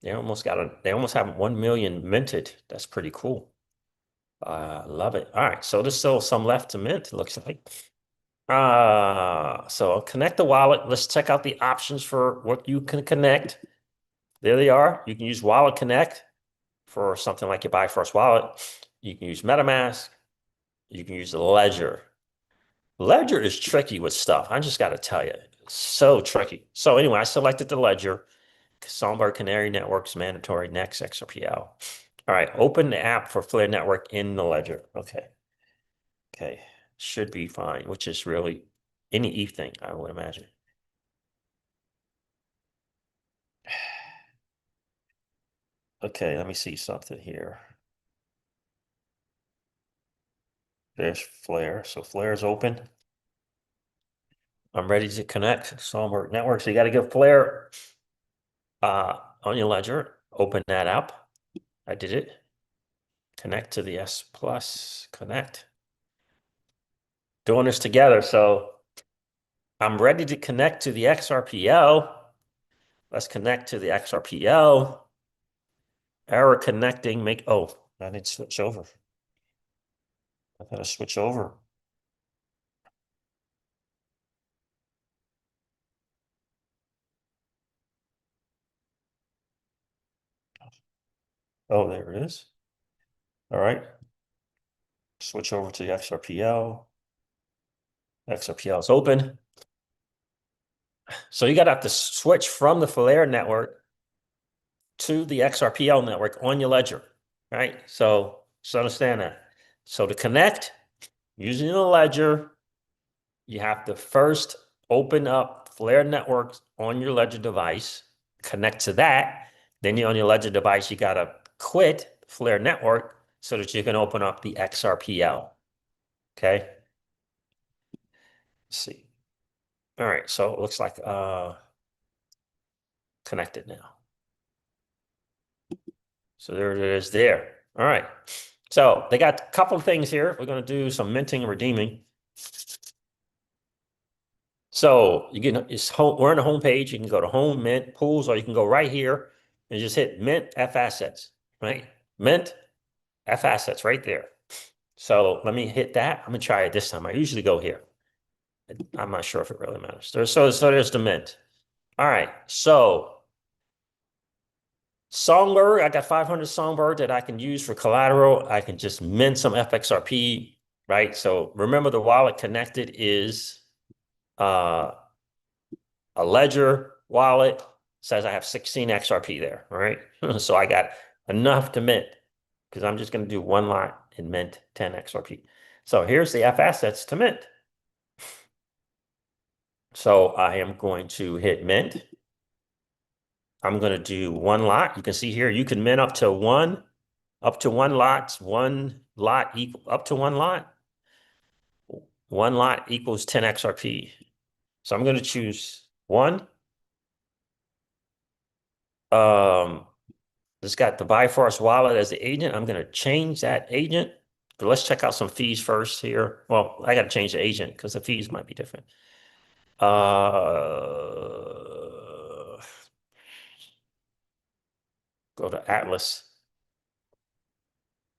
They almost have 1 million minted. That's pretty cool. Love it. All right, so there's still some left to mint, it looks like. So I'll connect the wallet. Let's check out the options for what you can connect. There they are. You can use Wallet Connect for something like your Buy First wallet. You can use MetaMask. You can use the Ledger. Ledger is tricky with stuff. I just got to tell you, it's so tricky. So anyway, I selected the Ledger. Songbird Canary Networks mandatory next XRPL. All right, open the app for Flare Network in the Ledger. Okay. Okay. Should be fine, which is really any ETH thing, I would imagine. Okay, let me see something here. There's Flare. So Flare is open. I'm ready to connect Songbird Network. So you got to give Flare on your Ledger. Open that up. I did it. Connect to the S Plus. Connect. Doing this together. So I'm ready to connect to the XRPL. Let's connect to the XRPL. Error connecting. I need to switch over. I gotta switch over. Oh, there it is. All right. Switch over to the XRPL. XRPL is open. So you got to have to switch from the Flare network to the XRPL network on your ledger, right? So understand that. So to connect using the ledger, you have to first open up Flare networks on your ledger device, connect to that. Then on your ledger device, you got to quit Flare network so that you can open up the XRPL. Okay. Let's see. All right. So it looks like connected now. So there it is there. All right. So they got a couple of things here. We're going to do some minting and redeeming. So you can, we're on the home page. You can go to home, mint, pools, or you can go right here and just hit mint FAssets, right? Mint FAssets right there. So let me hit that. I'm going to try it this time. I usually go here. I'm not sure if it really matters. So there's the mint. All right. So Songbird, I got 500 Songbird that I can use for collateral. I can just mint some FXRP, right? So remember the wallet connected is a Ledger wallet. Says I have 16 XRP there, all right? So I got enough to mint because I'm just going to do one lot and mint 10 XRP. So here's the FAssets to mint. So I am going to hit mint. I'm going to do one lot. You can see here, you can mint up to one lot, up to one lot. One lot equals 10 XRP. So I'm going to choose one. It's got the Bifrost wallet as the agent. I'm going to change that agent But let's check out some fees first here. Well, I got to change the agent because the fees might be different. Go to Atlas.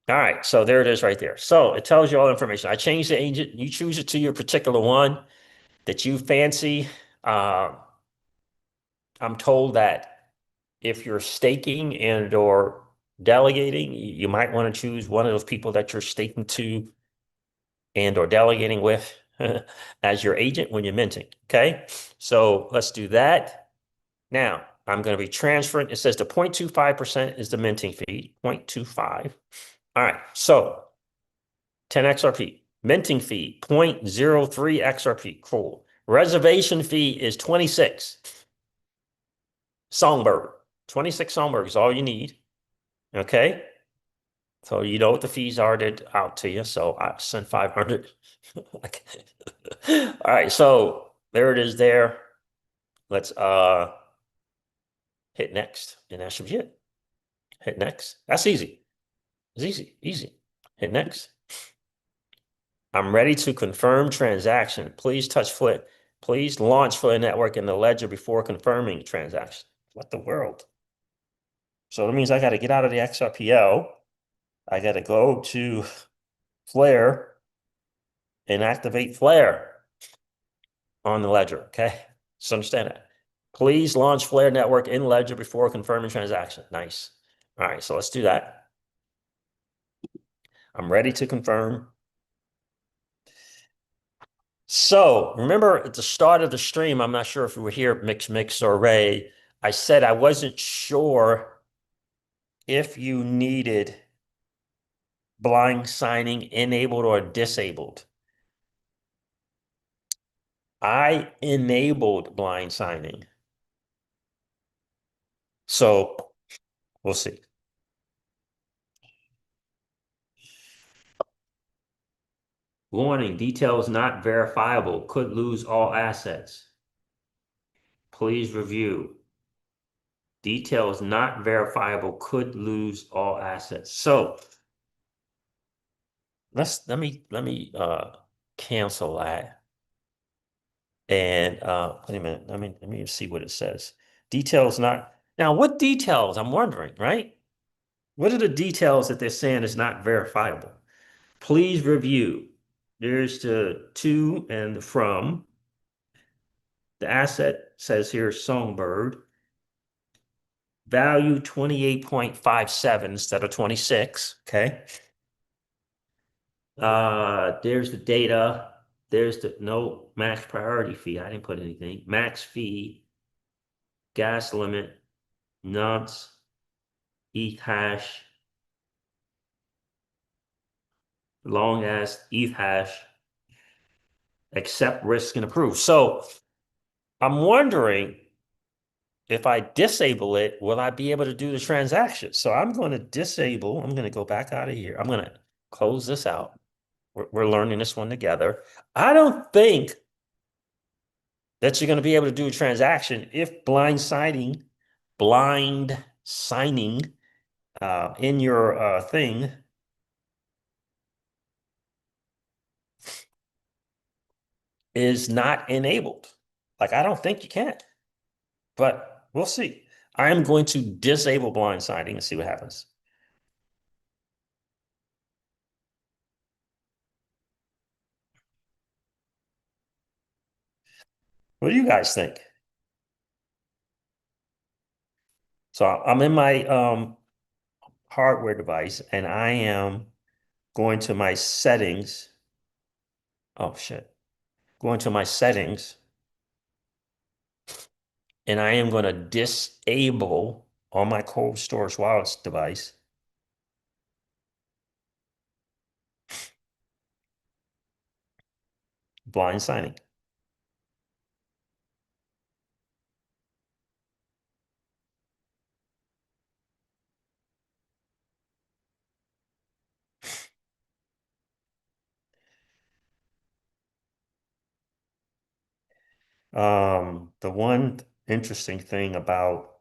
All right, so there it is right there. So it tells you all the information. I changed the agent. You choose it to your particular one that you fancy. Uh, I'm told that if you're staking and or delegating, you might want to choose one of those people that you're staking to and or delegating with as your agent when you're minting. Okay, so let's do that. Now I'm going to be transferring. It says the 0.25% is the minting fee, 0.25. All right, so 10 XRP. Minting fee, 0.03 XRP. Cool. Reservation fee is 26. Songbird. 26 Songbird is all you need. Okay. So you know what the fees are out to you. So I sent 500. All right. So there it is there. Let's hit next. And that should be it. Hit next. That's easy. It's easy. Easy. Hit next. I'm ready to confirm transaction. Please touch Flip. Please launch Flip network in the ledger before confirming transaction. What the world? So that means I got to get out of the XRPL. I got to go to Flare and activate Flare on the ledger. Okay. Just understand that. Please launch Flare network in ledger before confirming transaction. Nice. All right. So let's do that. I'm ready to confirm. So remember at the start of the stream, I'm not sure if you were here, Mix or Ray. I said I wasn't sure if you needed blind signing enabled or disabled. I enabled blind signing. So we'll see. Warning, details not verifiable, could lose all assets. Please review. Details not verifiable, could lose all assets. So let me cancel that. And wait a minute, let me see what it says. Details not now, what details? I'm wondering, right? What are the details that they're saying is not verifiable? Please review. There's the to and the from. The asset says here Songbird. Value 28.57 instead of 26. Okay. There's the data. There's the no max priority fee. I didn't put anything. Max fee, gas limit, nonce, ETH hash, long as ETH hash, accept risk and approve. So I'm wondering if I disable it, will I be able to do the transaction? So I'm going to disable, I'm going to go back out of here. I'm going to close this out. We're learning this one together. I don't think that you're going to be able to do a transaction if blind signing in your thing is not enabled. Like, I don't think you can, but we'll see. I am going to disable blind signing and see what happens. What do you guys think? So I'm in my hardware device and I am going to my settings. Oh shit. Going to my settings and I am going to disable on my cold storage wallets device blind signing. The one interesting thing about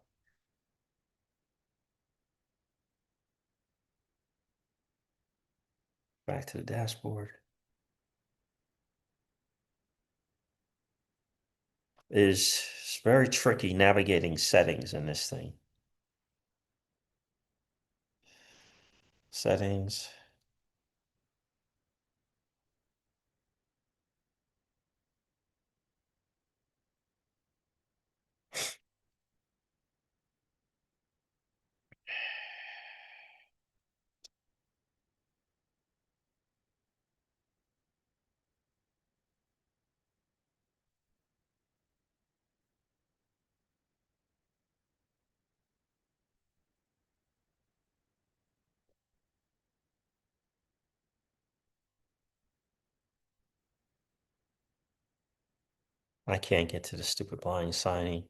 Back to the dashboard. It's very tricky navigating settings in this thing. Settings. I can't get to the stupid blind signing.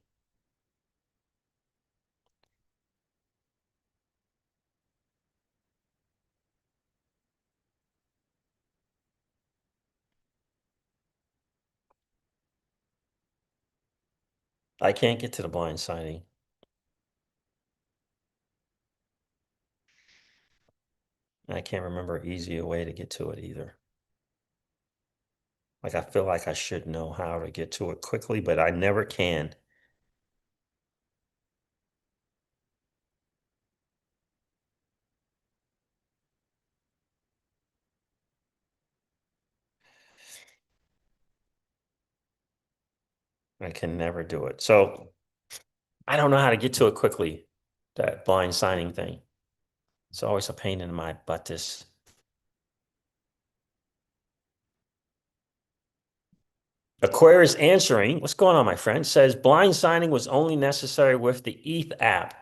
I can't get to the blind signing. I can't remember an easier way to get to it either. Like I feel like I should know how to get to it quickly, but I never can. I can never do it. So I don't know how to get to it quickly, that blind signing thing. It's always a pain in my butt. This Aquarius answering, what's going on, my friend? Says blind signing was only necessary with the ETH app.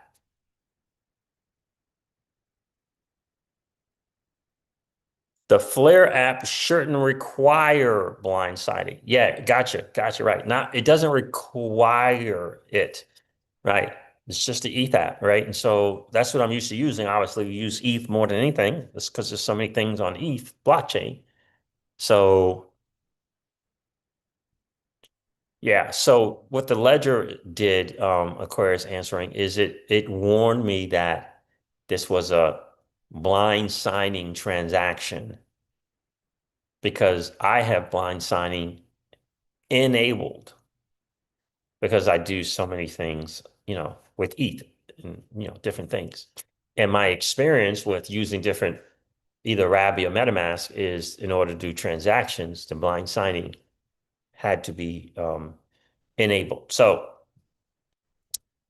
The Flare app shouldn't require blind signing. Yeah, gotcha, right. Not it doesn't require it, right? It's just the ETH app, right? And so that's what I'm used to using. Obviously, we use ETH more than anything. It's because there's so many things on ETH blockchain. So yeah, so what the Ledger did, Aquarius answering, is it warned me that this was a blind signing transaction because I have blind signing enabled because I do so many things, with ETH and different things. And my experience with using different either Rabby or MetaMask is in order to do transactions, the blind signing had to be enabled. So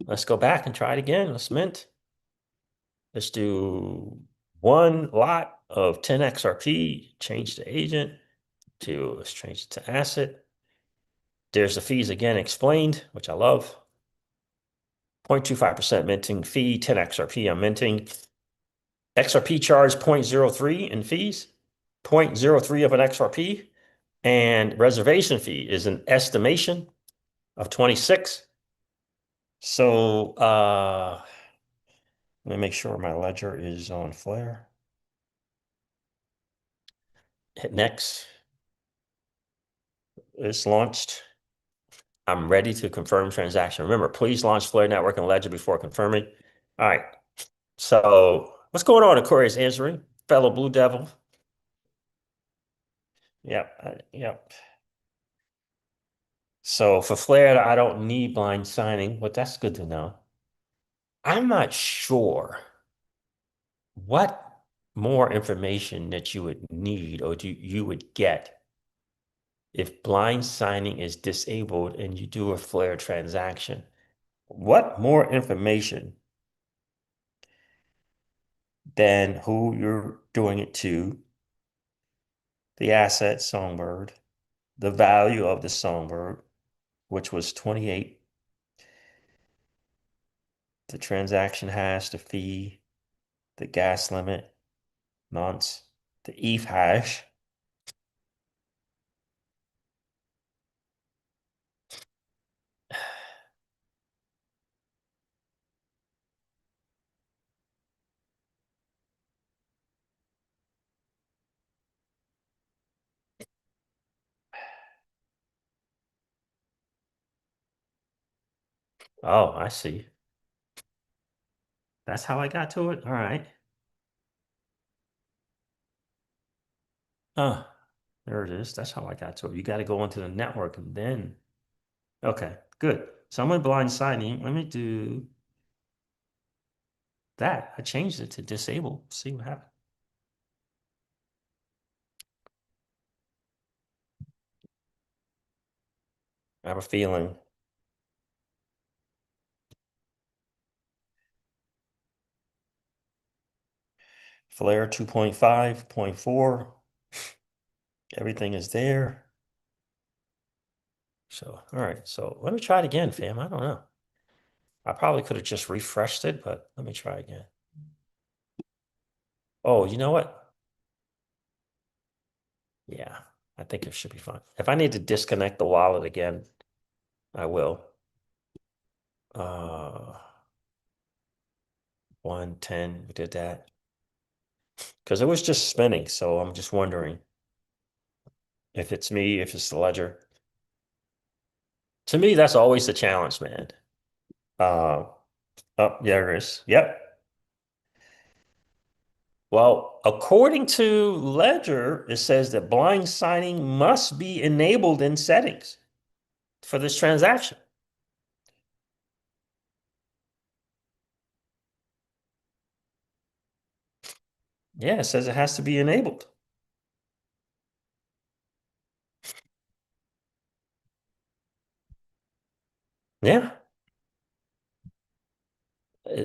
let's go back and try it again. Let's mint. Let's do one lot of 10 XRP, change the agent let's change it to asset. There's the fees again explained, which I love. 0.25% minting fee, 10 XRP I'm minting. XRP charge 0.03 in fees, 0.03 of an XRP, and reservation fee is an estimation of 26. So let me make sure my ledger is on Flare. Hit next. It's launched. I'm ready to confirm transaction. Remember, please launch Flare Network and Ledger before confirming. All right. So what's going on? Aquarius answering. Fellow Blue Devil. Yep. Yep. So for Flare, I don't need blind signing, but that's good to know. I'm not sure what more information that you would need or you would get if blind signing is disabled and you do a Flare transaction. What more information than who you're doing it to, the asset Songbird, the value of the Songbird, which was 28, the transaction hash, the fee, the gas limit, nonce, the ETH hash. Oh, I see. That's how I got to it. All right. Oh, there it is. That's how I got to it. You got to go into the network and then. Okay, good. So I'm going blind signing. Let me do that. I changed it to disable. See what happens. I have a feeling. Flare 2.5.4. Everything is there. So, all right. So let me try it again, fam. I don't know. I probably could have just refreshed it, but let me try again. Oh, you know what? Yeah, I think it should be fine. If I need to disconnect the wallet again, I will. 110, we did that. Because it was just spinning, so I'm just wondering if it's me, if it's the ledger. To me, that's always the challenge, man. Uh, oh, there it is. Yep. Well, according to Ledger, it says that blind signing must be enabled in settings for this transaction. Yeah, it says it has to be enabled. Yeah.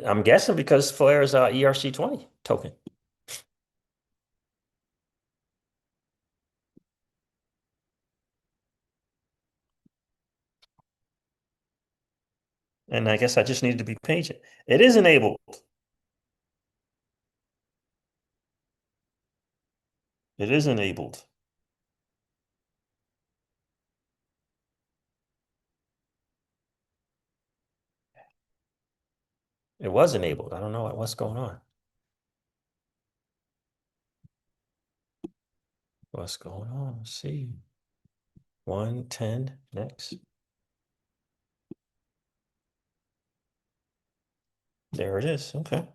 I'm guessing because Flare's ERC20 token. And I guess I just needed to be patient. It is enabled. It is enabled. It was enabled. I don't know what's going on. What's going on? Let's see. 110 next. There it is. Okay.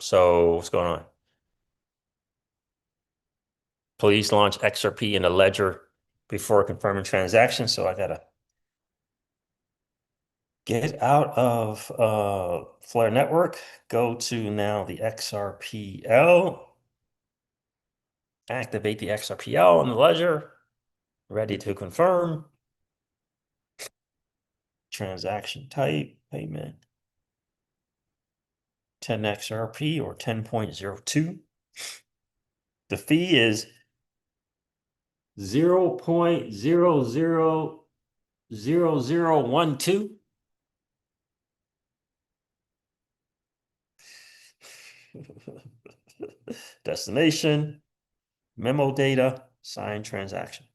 So what's going on? Please launch XRP in the ledger before confirming transaction. So I gotta get out of Flare Network, go to now the XRPL, activate the XRPL in the ledger, ready to confirm. Transaction type, payment, 10 XRP or 10.02. The fee is 0.000012. Destination, memo data, signed transaction.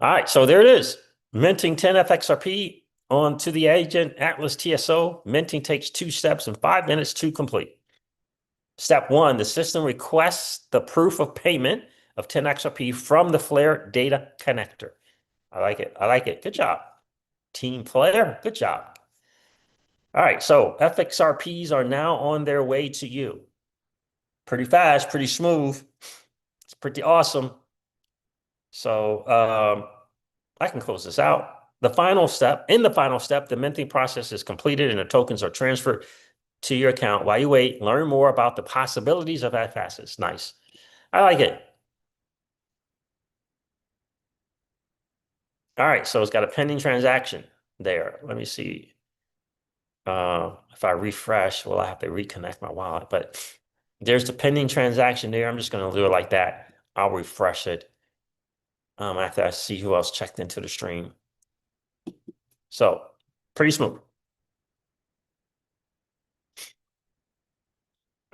All right, so there it is. Minting 10 FXRP onto the agent Atlas TSO. Minting takes 2 steps and 5 minutes to complete. Step 1, the system requests the proof of payment of 10 XRP from the Flare data connector. I like it. I like it. Good job. Team Flare, good job. All right, so FXRPs are now on their way to you. Pretty fast, pretty smooth. It's pretty awesome. So I can close this out. In the final step, the minting process is completed and the tokens are transferred to your account. While you wait, learn more about the possibilities of FAssets. Nice. I like it. All right, so it's got a pending transaction there. Let me see. If I refresh, well, I have to reconnect my wallet, but there's the pending transaction there. I'm just going to do it like that. I'll refresh it after I see who else checked into the stream. So pretty smooth.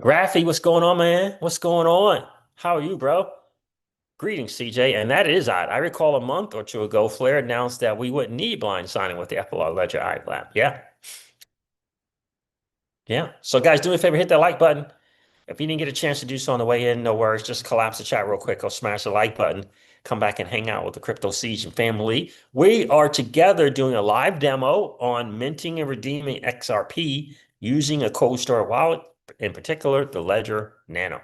Rafi, what's going on, man? What's going on? How are you, bro? Greetings, CJ. And that is odd. I recall a month or two ago, Flare announced that we wouldn't need blind signing with the FLR Ledger iLab. Yeah. Yeah. So, guys, do me a favor, hit that like button. If you didn't get a chance to do so on the way in, no worries. Just collapse the chat real quick or smash the like button. Come back and hang out with the Crypto Siege and family. We are together doing a live demo on minting and redeeming XRP using a cold store wallet, in particular, the Ledger Nano.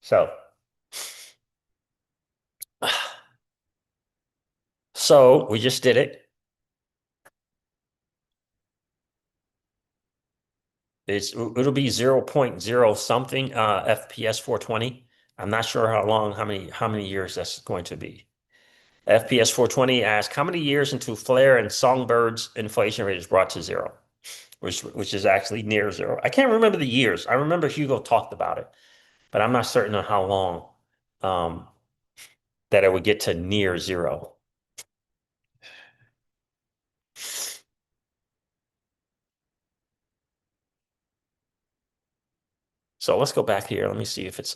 So, we just did it. It'll be 0.0 something FPS 420. I'm not sure how many years that's going to be. FPS 420 asks how many years until Flare and Songbird's inflation rate is brought to zero, which is actually near zero. I can't remember the years. I remember Hugo talked about it, but I'm not certain on how long that it would get to near zero. So let's go back here. Let me see if it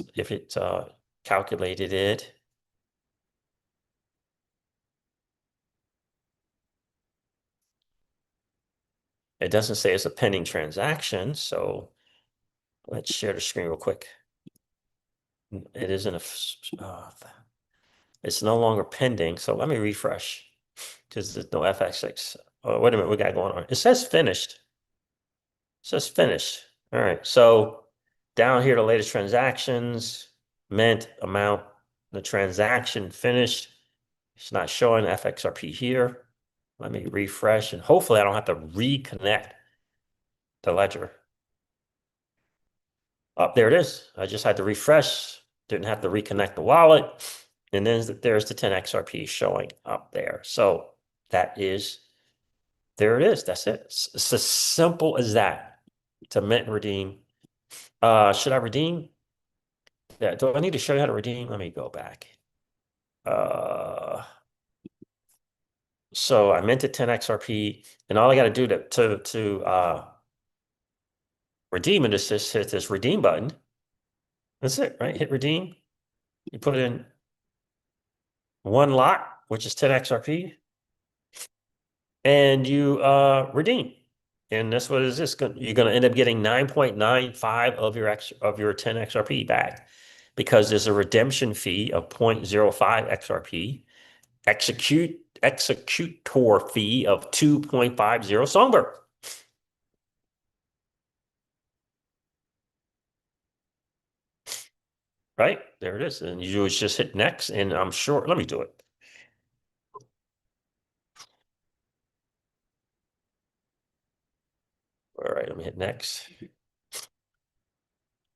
calculated it. It doesn't say it's a pending transaction, so let's share the screen real quick. It isn't it's no longer pending, so let me refresh because there's no FXX. Oh, wait a minute, we got going on. It says finished. It says finished. All right, so down here, the latest transactions, mint, amount, the transaction finished. It's not showing FXRP here. Let me refresh, and hopefully I don't have to reconnect the ledger. Up there it is. I just had to refresh, didn't have to reconnect the wallet. And then there's the 10 XRP showing up there. So there it is. That's it. It's as simple as that to mint and redeem. Should I redeem? Yeah, do I need to show you how to redeem? Let me go back. So I minted 10 XRP, and all I got to do to redeem it is just hit this redeem button. That's it, right? Hit redeem. You put it in one lot, which is 10 XRP, and you redeem. And that's what is this? You're going to end up getting 9.95 of your 10 XRP back because there's a redemption fee of 0.05 XRP, executor fee of 2.50 Songbird. Right? There it is. And you just hit next, and I'm sure, let me do it. All right, let me hit next.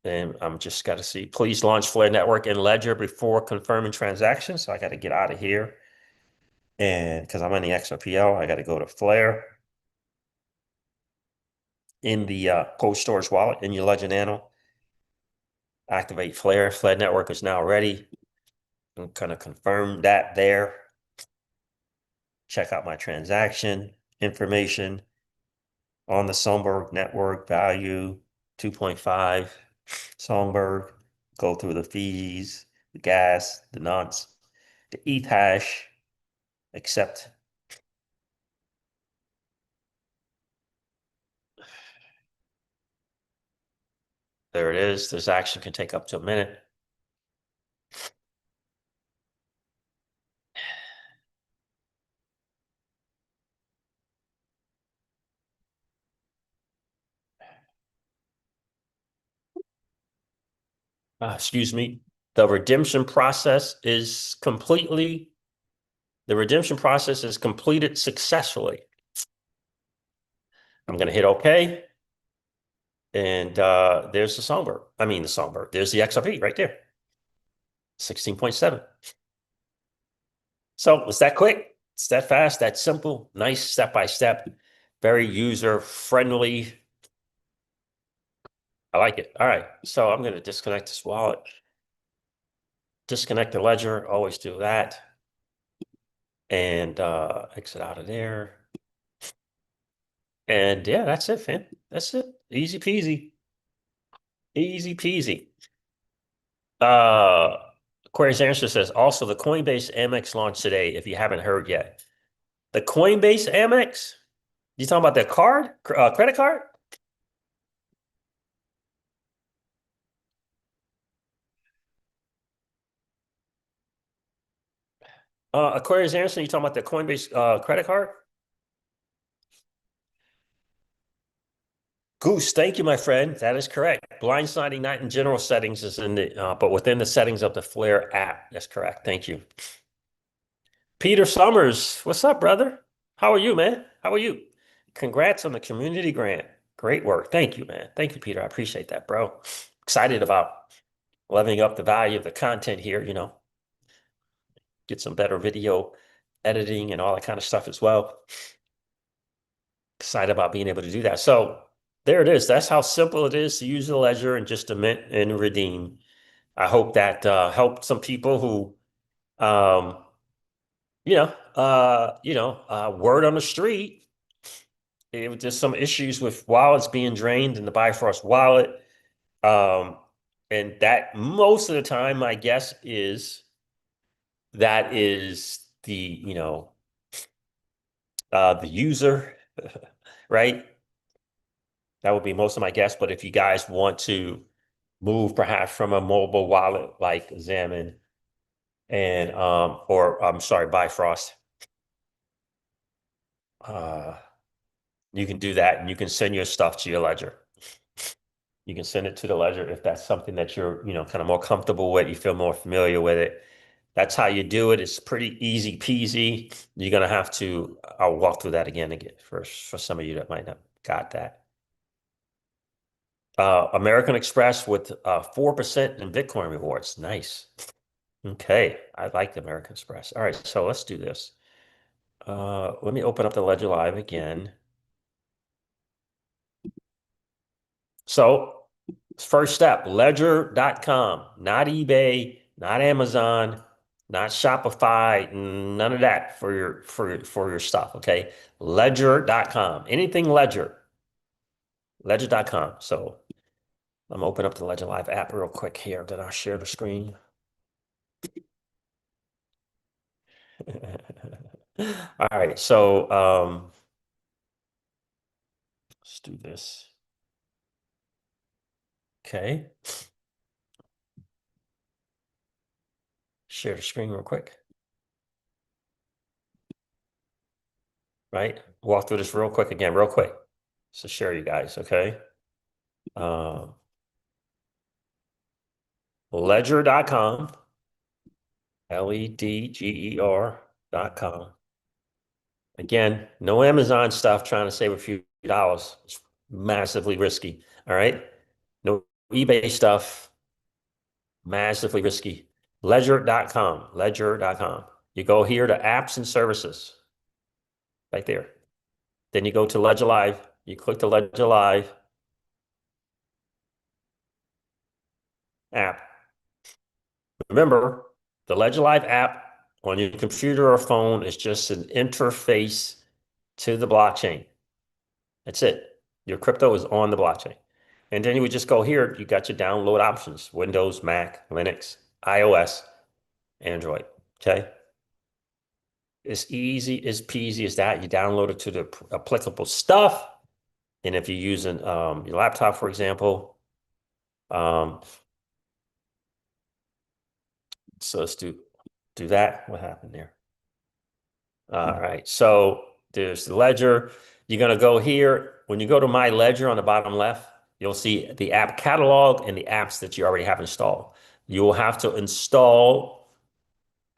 And I'm just got to see, please launch Flare Network and Ledger before confirming transactions. So I got to get out of here. And because I'm on the XRPL, I got to go to Flare in the cold storage wallet in your Ledger Nano. Activate Flare. Flare Network is now ready. I'm going to confirm that there. Check out my transaction information on the Songbird network value 2.5 Songbird. Go through the fees, the gas, the nonce, the ETH hash, accept. There it is. This action can take up to a minute. Excuse me. The redemption process is completed successfully. I'm going to hit OK. And there's the Songbird. The Songbird. There's the XRP right there. 16.7. So it's that quick. It's that fast, that simple, nice step-by-step, very user-friendly. I like it. All right. So I'm going to disconnect this wallet. Disconnect the ledger. Always do that. And exit out of there. And yeah, that's it, fam. That's it. Easy peasy. Easy peasy. Corey's answer says also the Coinbase Amex launched today, if you haven't heard yet. The Coinbase Amex? You talking about the card? Credit card? Aquarius Anderson, you talking about the Coinbase credit card? Goose, thank you, my friend. That is correct. Blindsiding not in general settings is in the, but within the settings of the Flare app. That's correct. Thank you. Peter Summers, what's up, brother? How are you, man? How are you? Congrats on the community grant. Great work. Thank you, man. Thank you, Peter. I appreciate that, bro. Excited about leveling up the value of the content here, get some better video editing and all that kind of stuff as well. Excited about being able to do that. So there it is. That's how simple it is to use the ledger and just to mint and redeem. I hope that helped some people who, word on the street. It was just some issues with wallets being drained in the Bifrost wallet. Um, and that most of the time, my guess is that is the user, right? That would be most of my guess. But if you guys want to move perhaps from a mobile wallet like Xamin and or I'm sorry, Bifrost, uh, you can do that and you can send your stuff to your ledger. You can send it to the ledger if that's something that you're, kind of more comfortable with, you feel more familiar with it. That's how you do it. It's pretty easy peasy. You're gonna have to, I'll walk through that again for some of you that might not got that. American Express with 4% in Bitcoin rewards. Nice. Okay, I like the American Express. All right, so let's do this. Let me open up the Ledger Live again. So first step, ledger.com, not eBay, not Amazon, not Shopify, none of that for your stuff, okay? Ledger.com. Anything Ledger. Ledger.com. So I'm gonna open up the Ledger Live app real quick here, then I'll share the screen. All right, so let's do this. Okay. Share the screen real quick. Right? Walk through this real quick again, real quick. So share you guys, okay? Um, ledger.com, ledger.com. Again, no Amazon stuff trying to save a few dollars. It's massively risky. All right. No eBay stuff, massively risky. Ledger.com, ledger.com. You go here to apps and services, right there. Then you go to Ledger Live. You click the Ledger Live app. Remember, the Ledger Live app on your computer or phone is just an interface to the blockchain. That's it. Your crypto is on the blockchain. And then you would just go here, you got your download options, Windows, Mac, Linux, iOS, Android, okay? It's easy as peasy as that. You download it to the applicable stuff. And if you're using your laptop, for example, um, so let's do that. What happened there? All right. So there's the ledger. You're going to go here. When you go to My Ledger on the bottom left, you'll see the app catalog and the apps that you already have installed. You will have to install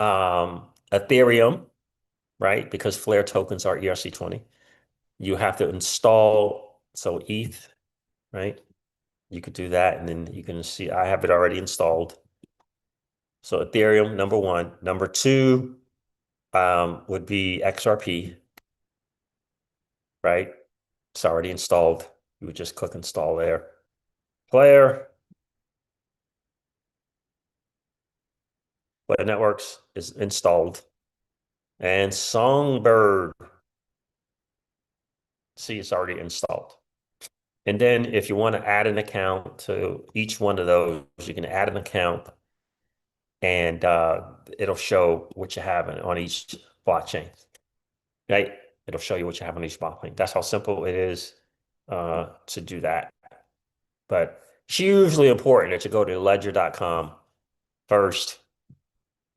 Ethereum, right? Because Flare tokens are ERC20. You have to install, so ETH, right? You could do that, and then you can see I have it already installed. So Ethereum, number one. Number two would be XRP, right? It's already installed. You would just click install there. Player Networks is installed. And Songbird, see, it's already installed. And then if you want to add an account to each one of those, you can add an account and it'll show what you have on each blockchain, right? It'll show you what you have on each blockchain. That's how simple it is to do that. But it's hugely important that you go to ledger.com first.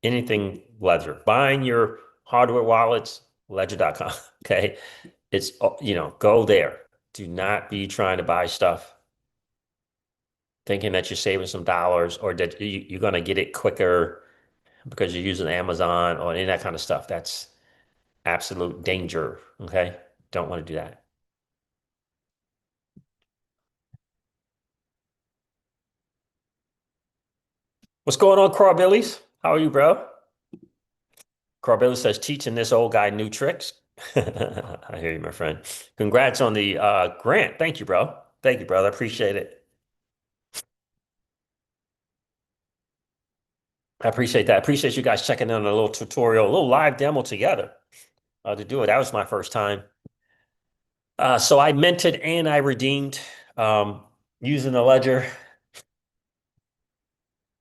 Anything Ledger. Buying your hardware wallets, ledger.com. Okay. It's, go there. Do not be trying to buy stuff thinking that you're saving some dollars or that you're going to get it quicker because you're using Amazon or any of that kind of stuff. That's absolute danger. Okay. Don't want to do that. What's going on, Crawbillies? How are you, bro? Crawbilly says, teaching this old guy new tricks. I hear you, my friend. Congrats on the grant. Thank you, bro. Thank you, brother. I appreciate it. I appreciate that. I appreciate you guys checking in on a little tutorial, a little live demo together to do it. That was my first time. So I minted and I redeemed using the ledger.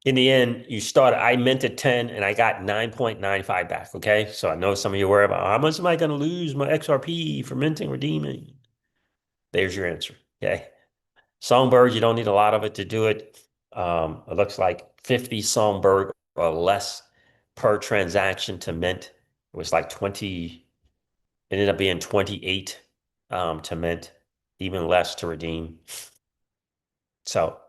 In the end, I minted 10 and I got 9.95 back. Okay. So I know some of you worry about how much am I going to lose my XRP for minting, redeeming? There's your answer. Okay. Songbird, you don't need a lot of it to do it. It looks like 50 Songbird or less per transaction to mint. It was like 20, it ended up being 28 to mint, even less to redeem. So,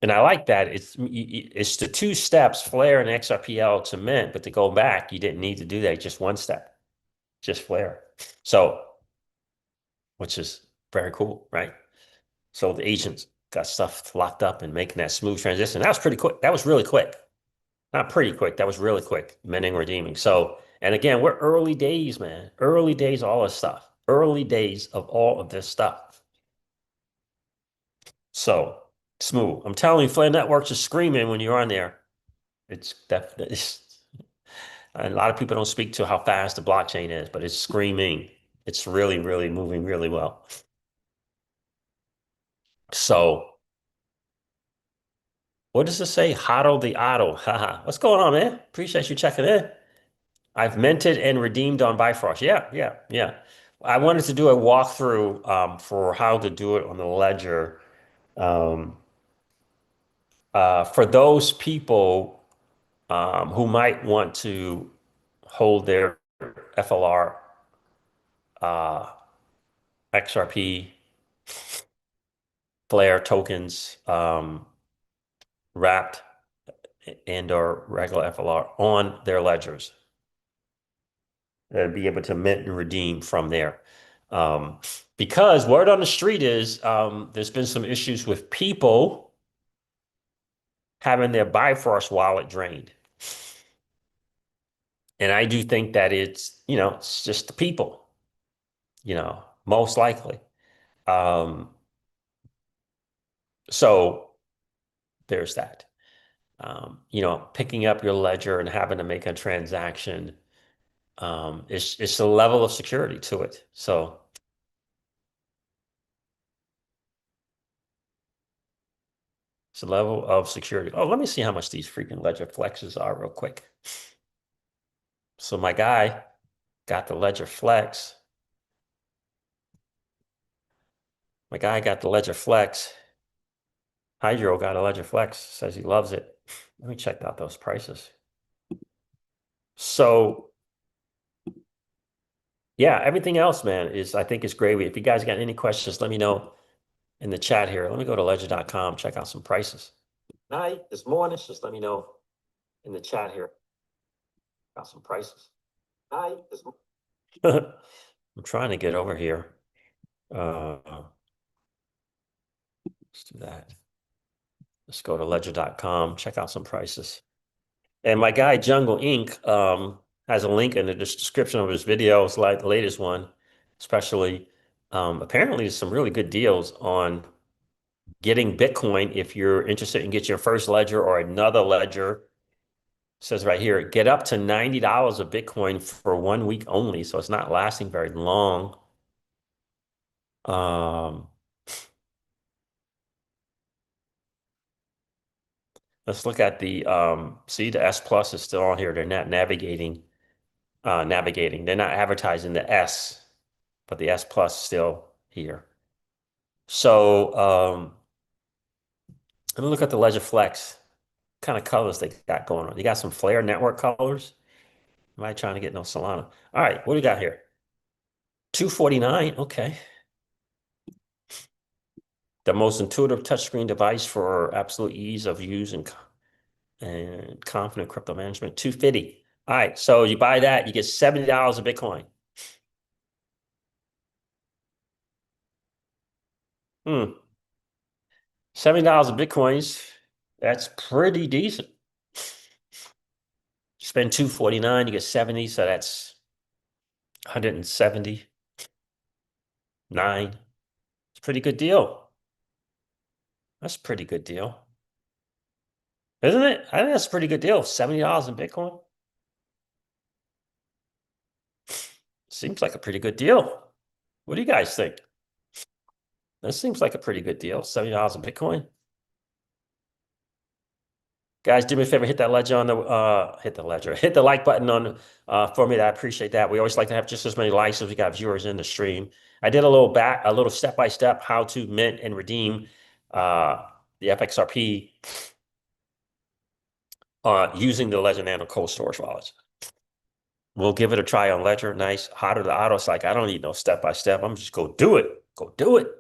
and I like that. It's the two steps, Flare and XRPL to mint, but to go back, you didn't need to do that. Just one step, just Flare. So, which is very cool, right? So the agents got stuff locked up and making that smooth transition. That was pretty quick. That was really quick. Not pretty quick. That was really quick. Minting, redeeming. So, and again, we're early days, man. Early days, all this stuff. Early days of all of this stuff. So smooth. I'm telling you, Flare Networks is screaming when you're on there. It's definitely, a lot of people don't speak to how fast the blockchain is, but it's screaming. It's really, really moving really well. So what does it say? Hodl the Otto. Haha. What's going on, man? Appreciate you checking in. I've minted and redeemed on Bifrost. Yeah, yeah, yeah. I wanted to do a walkthrough for how to do it on the ledger. Um, for those people who might want to hold their FLR, uh, XRP, Flare tokens wrapped and or regular FLR on their ledgers. Be able to mint and redeem from there. Um, because word on the street is there's been some issues with people having their Bifrost wallet drained. And I do think that it's just the people, most likely. Um, so there's that. Picking up your ledger and having to make a transaction, it's a level of security to it. So it's a level of security. Oh, let me see how much these freaking ledger flexes are real quick. So my guy got the ledger flex. My guy got the ledger flex. Hydro got a ledger flex, says he loves it. Let me check out those prices. So yeah, everything else, man, I think is gravy. If you guys got any questions, let me know in the chat here. Let me go to ledger.com, check out some prices. Night, this morning, just let me know in the chat here. Got some prices. Night, this I'm trying to get over here. Let's do that. Let's go to ledger.com, check out some prices. And my guy Jungle Inc. Has a link in the description of his videos, like the latest one, especially. Apparently, there's some really good deals on getting Bitcoin if you're interested in getting your first ledger or another ledger. It says right here, get up to $90 of Bitcoin for 1 week only. So it's not lasting very long. Um, Let's look at the see the S plus is still on here. They're not navigating. They're not advertising the S, but the S plus is still here. So let me look at the Ledger Flex. What kind of colors they got going on? You got some Flare network colors. Am I trying to get no Solana? All right, what do we got here? 249. Okay. The most intuitive touchscreen device for absolute ease of use and confident crypto management. 250. All right, so you buy that, you get $70 of Bitcoin. Hmm. $70 of Bitcoins. That's pretty decent. Spend 249, you get 70, so that's 179. It's a pretty good deal. That's a pretty good deal. Isn't it? I think that's a pretty good deal. $70 in Bitcoin. Seems like a pretty good deal. What do you guys think? That seems like a pretty good deal. $70 in Bitcoin. Guys, do me a favor, hit that ledger on the hit the ledger, hit the like button on for me. I appreciate that. We always like to have just as many likes as we got viewers in the stream. I did a little step by step how to mint and redeem the FXRP using the Ledger Nano cold storage wallets. We'll give it a try on Ledger. Nice. Hotter the auto. It's like, I don't need no step by step. I'm just go do it. Go do it.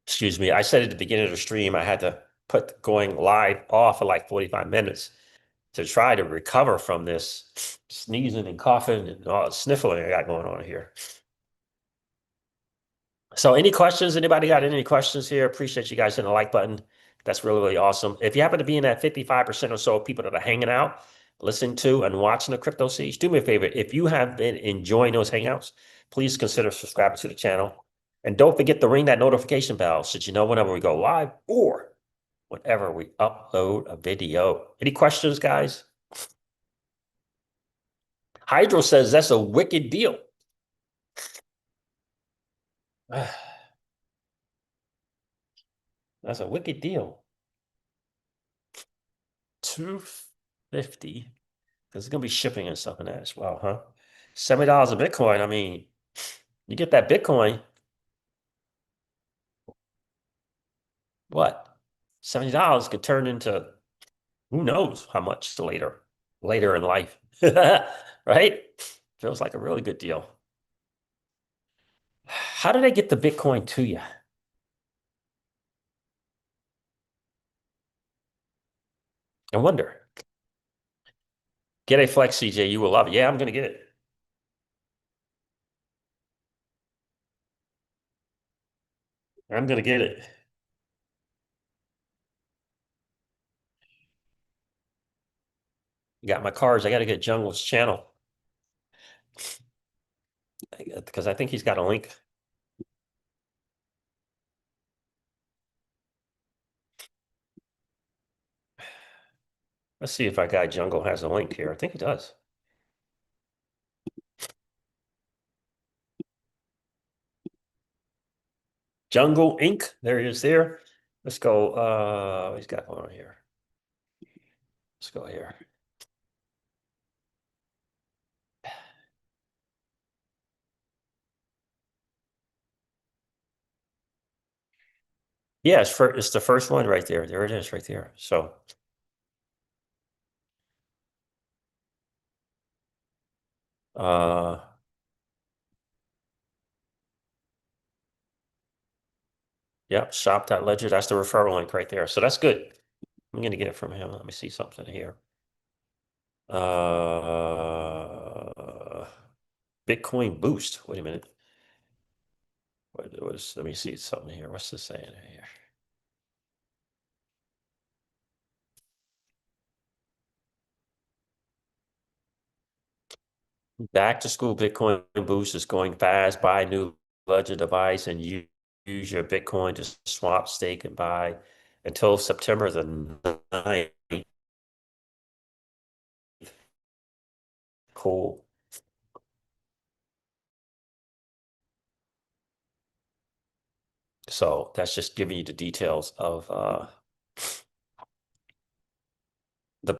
Excuse me. I said at the beginning of the stream, I had to put going live off for like 45 minutes to try to recover from this sneezing and coughing and all the sniffling I got going on here. So any questions? Anybody got any questions here? Appreciate you guys hitting the like button. That's really, really awesome. If you happen to be in that 55% or so of people that are hanging out, listening to and watching the Crypto Siege, do me a favor. If you have been enjoying those hangouts, please consider subscribing to the channel. And don't forget to ring that notification bell so that you know whenever we go live or whenever we upload a video. Any questions, guys? Hydro says that's a wicked deal. That's a wicked deal. 250. Because it's gonna be shipping and stuff in that as well, huh? $70 a Bitcoin. I mean, you get that Bitcoin, what? $70 could turn into who knows how much later in life. Right? Feels like a really good deal. How do they get the Bitcoin to you? I wonder. Get a Flex CJ, you will love it. Yeah, I'm gonna get it. I'm gonna get it. Got my cards. I gotta get Jungle's channel. Because I think he's got a link. Let's see if our guy Jungle has a link here. I think he does. Jungle Inc. There he is there. Let's go. He's got one on here. Let's go here. Yeah, it's the first one right there. There it is right there. So uh yep, shop.ledger. That's the referral link right there. So that's good. I'm gonna get it from him. Let me see something here. Uh Bitcoin boost. Wait a minute. Let me see something here. What's this saying here? Back to school Bitcoin boost is going fast. Buy a new Ledger device and use your Bitcoin to swap, stake, and buy until September the 9th. Cool. So that's just giving you the details of the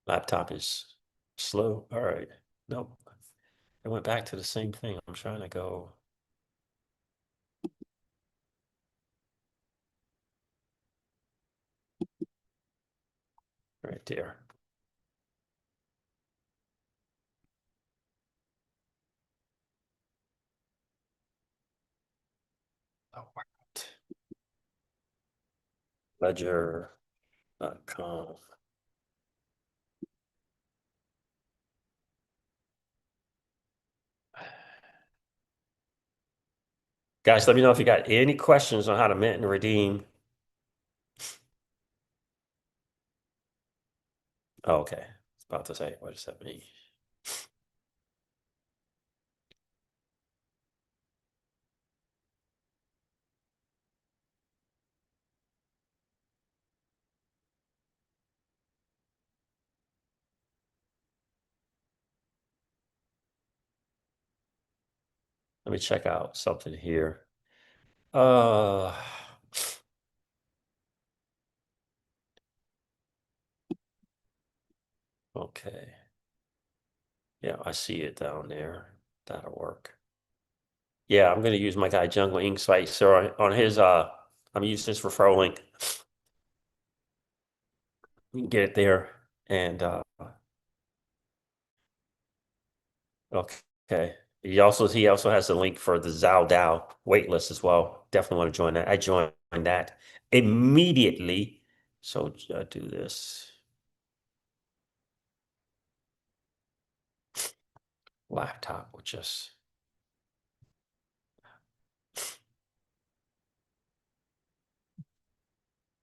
laptop is slow. All right. Nope. I went back to the same thing. I'm trying to go right there. Oh, what? Ledger.com. Guys, let me know if you got any questions on how to mint and redeem. Oh, okay. I was about to say, what does that mean? Let me check out something here. Uh, okay. Yeah, I see it down there. That'll work. Yeah, I'm gonna use my guy Jungle Insight. So on his I'm using his referral link. You can get it there. And okay. He also has the link for the Zhao DAO waitlist as well. Definitely want to join that. I joined that immediately. So do this laptop will just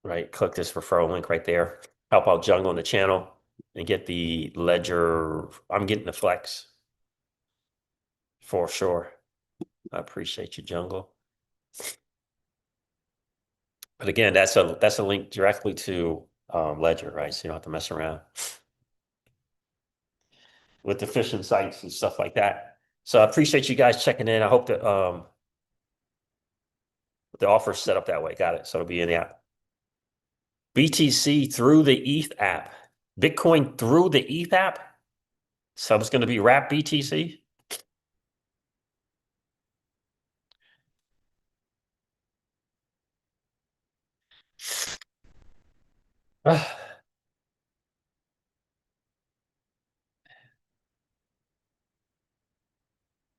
right. Click this referral link right there. Help out Jungle on the channel and get the Ledger. I'm getting the Flex for sure. I appreciate you, Jungle. But again, that's a link directly to Ledger, right? So you don't have to mess around with the phishing sites and stuff like that. So I appreciate you guys checking in. I hope that the offer's set up that way. Got it. So it'll be in the app. BTC through the ETH app. Bitcoin through the ETH app. So it's going to be wrap BTC.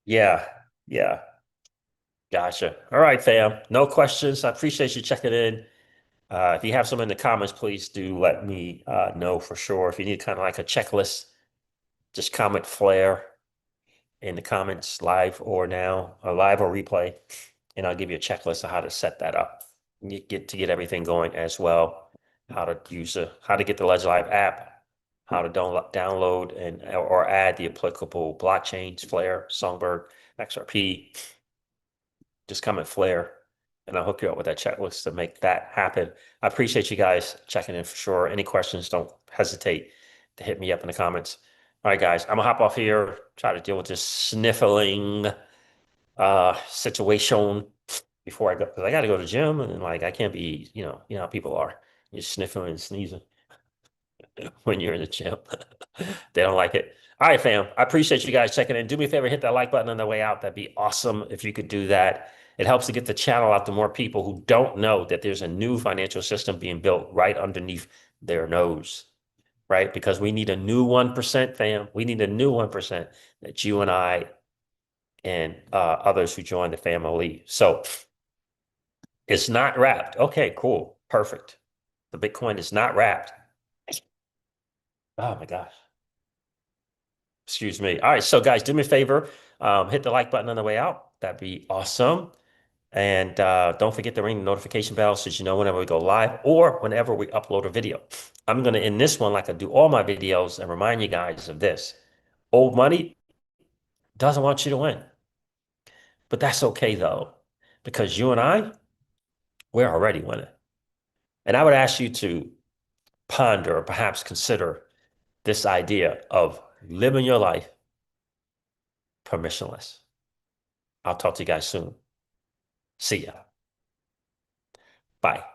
Yeah, yeah. Gotcha. All right, fam. No questions. I appreciate you checking in. If you have some in the comments, please do let me know for sure. If you need kind of like a checklist, just comment Flare in the comments, live or now, or live or replay, and I'll give you a checklist of how to set that up. You get everything going as well. How to get the Ledger Live app, how to download and or add the applicable blockchains, Flare, Songbird, XRP. Just comment Flare, and I'll hook you up with that checklist to make that happen. I appreciate you guys checking in for sure. Any questions, don't hesitate to hit me up in the comments. All right, guys, I'm gonna hop off here, try to deal with this sniffling situation before I go, because I got to go to the gym, and like I can't be, you know how people are. You're sniffling and sneezing when you're in the gym. They don't like it. All right, fam. I appreciate you guys checking in. Do me a favor, hit that like button on the way out. That'd be awesome if you could do that. It helps to get the channel out to more people who don't know that there's a new financial system being built right underneath their nose, right? Because we need a new 1%, fam. We need a new 1% that you and I and others who join the family. So it's not wrapped. Okay, cool. Perfect. The Bitcoin is not wrapped. Oh my gosh. Excuse me. All right. So guys, do me a favor. Hit the like button on the way out. That'd be awesome. And don't forget to ring the notification bell so you know whenever we go live or whenever we upload a video. I'm going to end this one like I do all my videos and remind you guys of this. Old money doesn't want you to win. But that's okay though, because you and I, we're already winning. And I would ask you to ponder or perhaps consider this idea of living your life permissionless. I'll talk to you guys soon. See ya. Bye.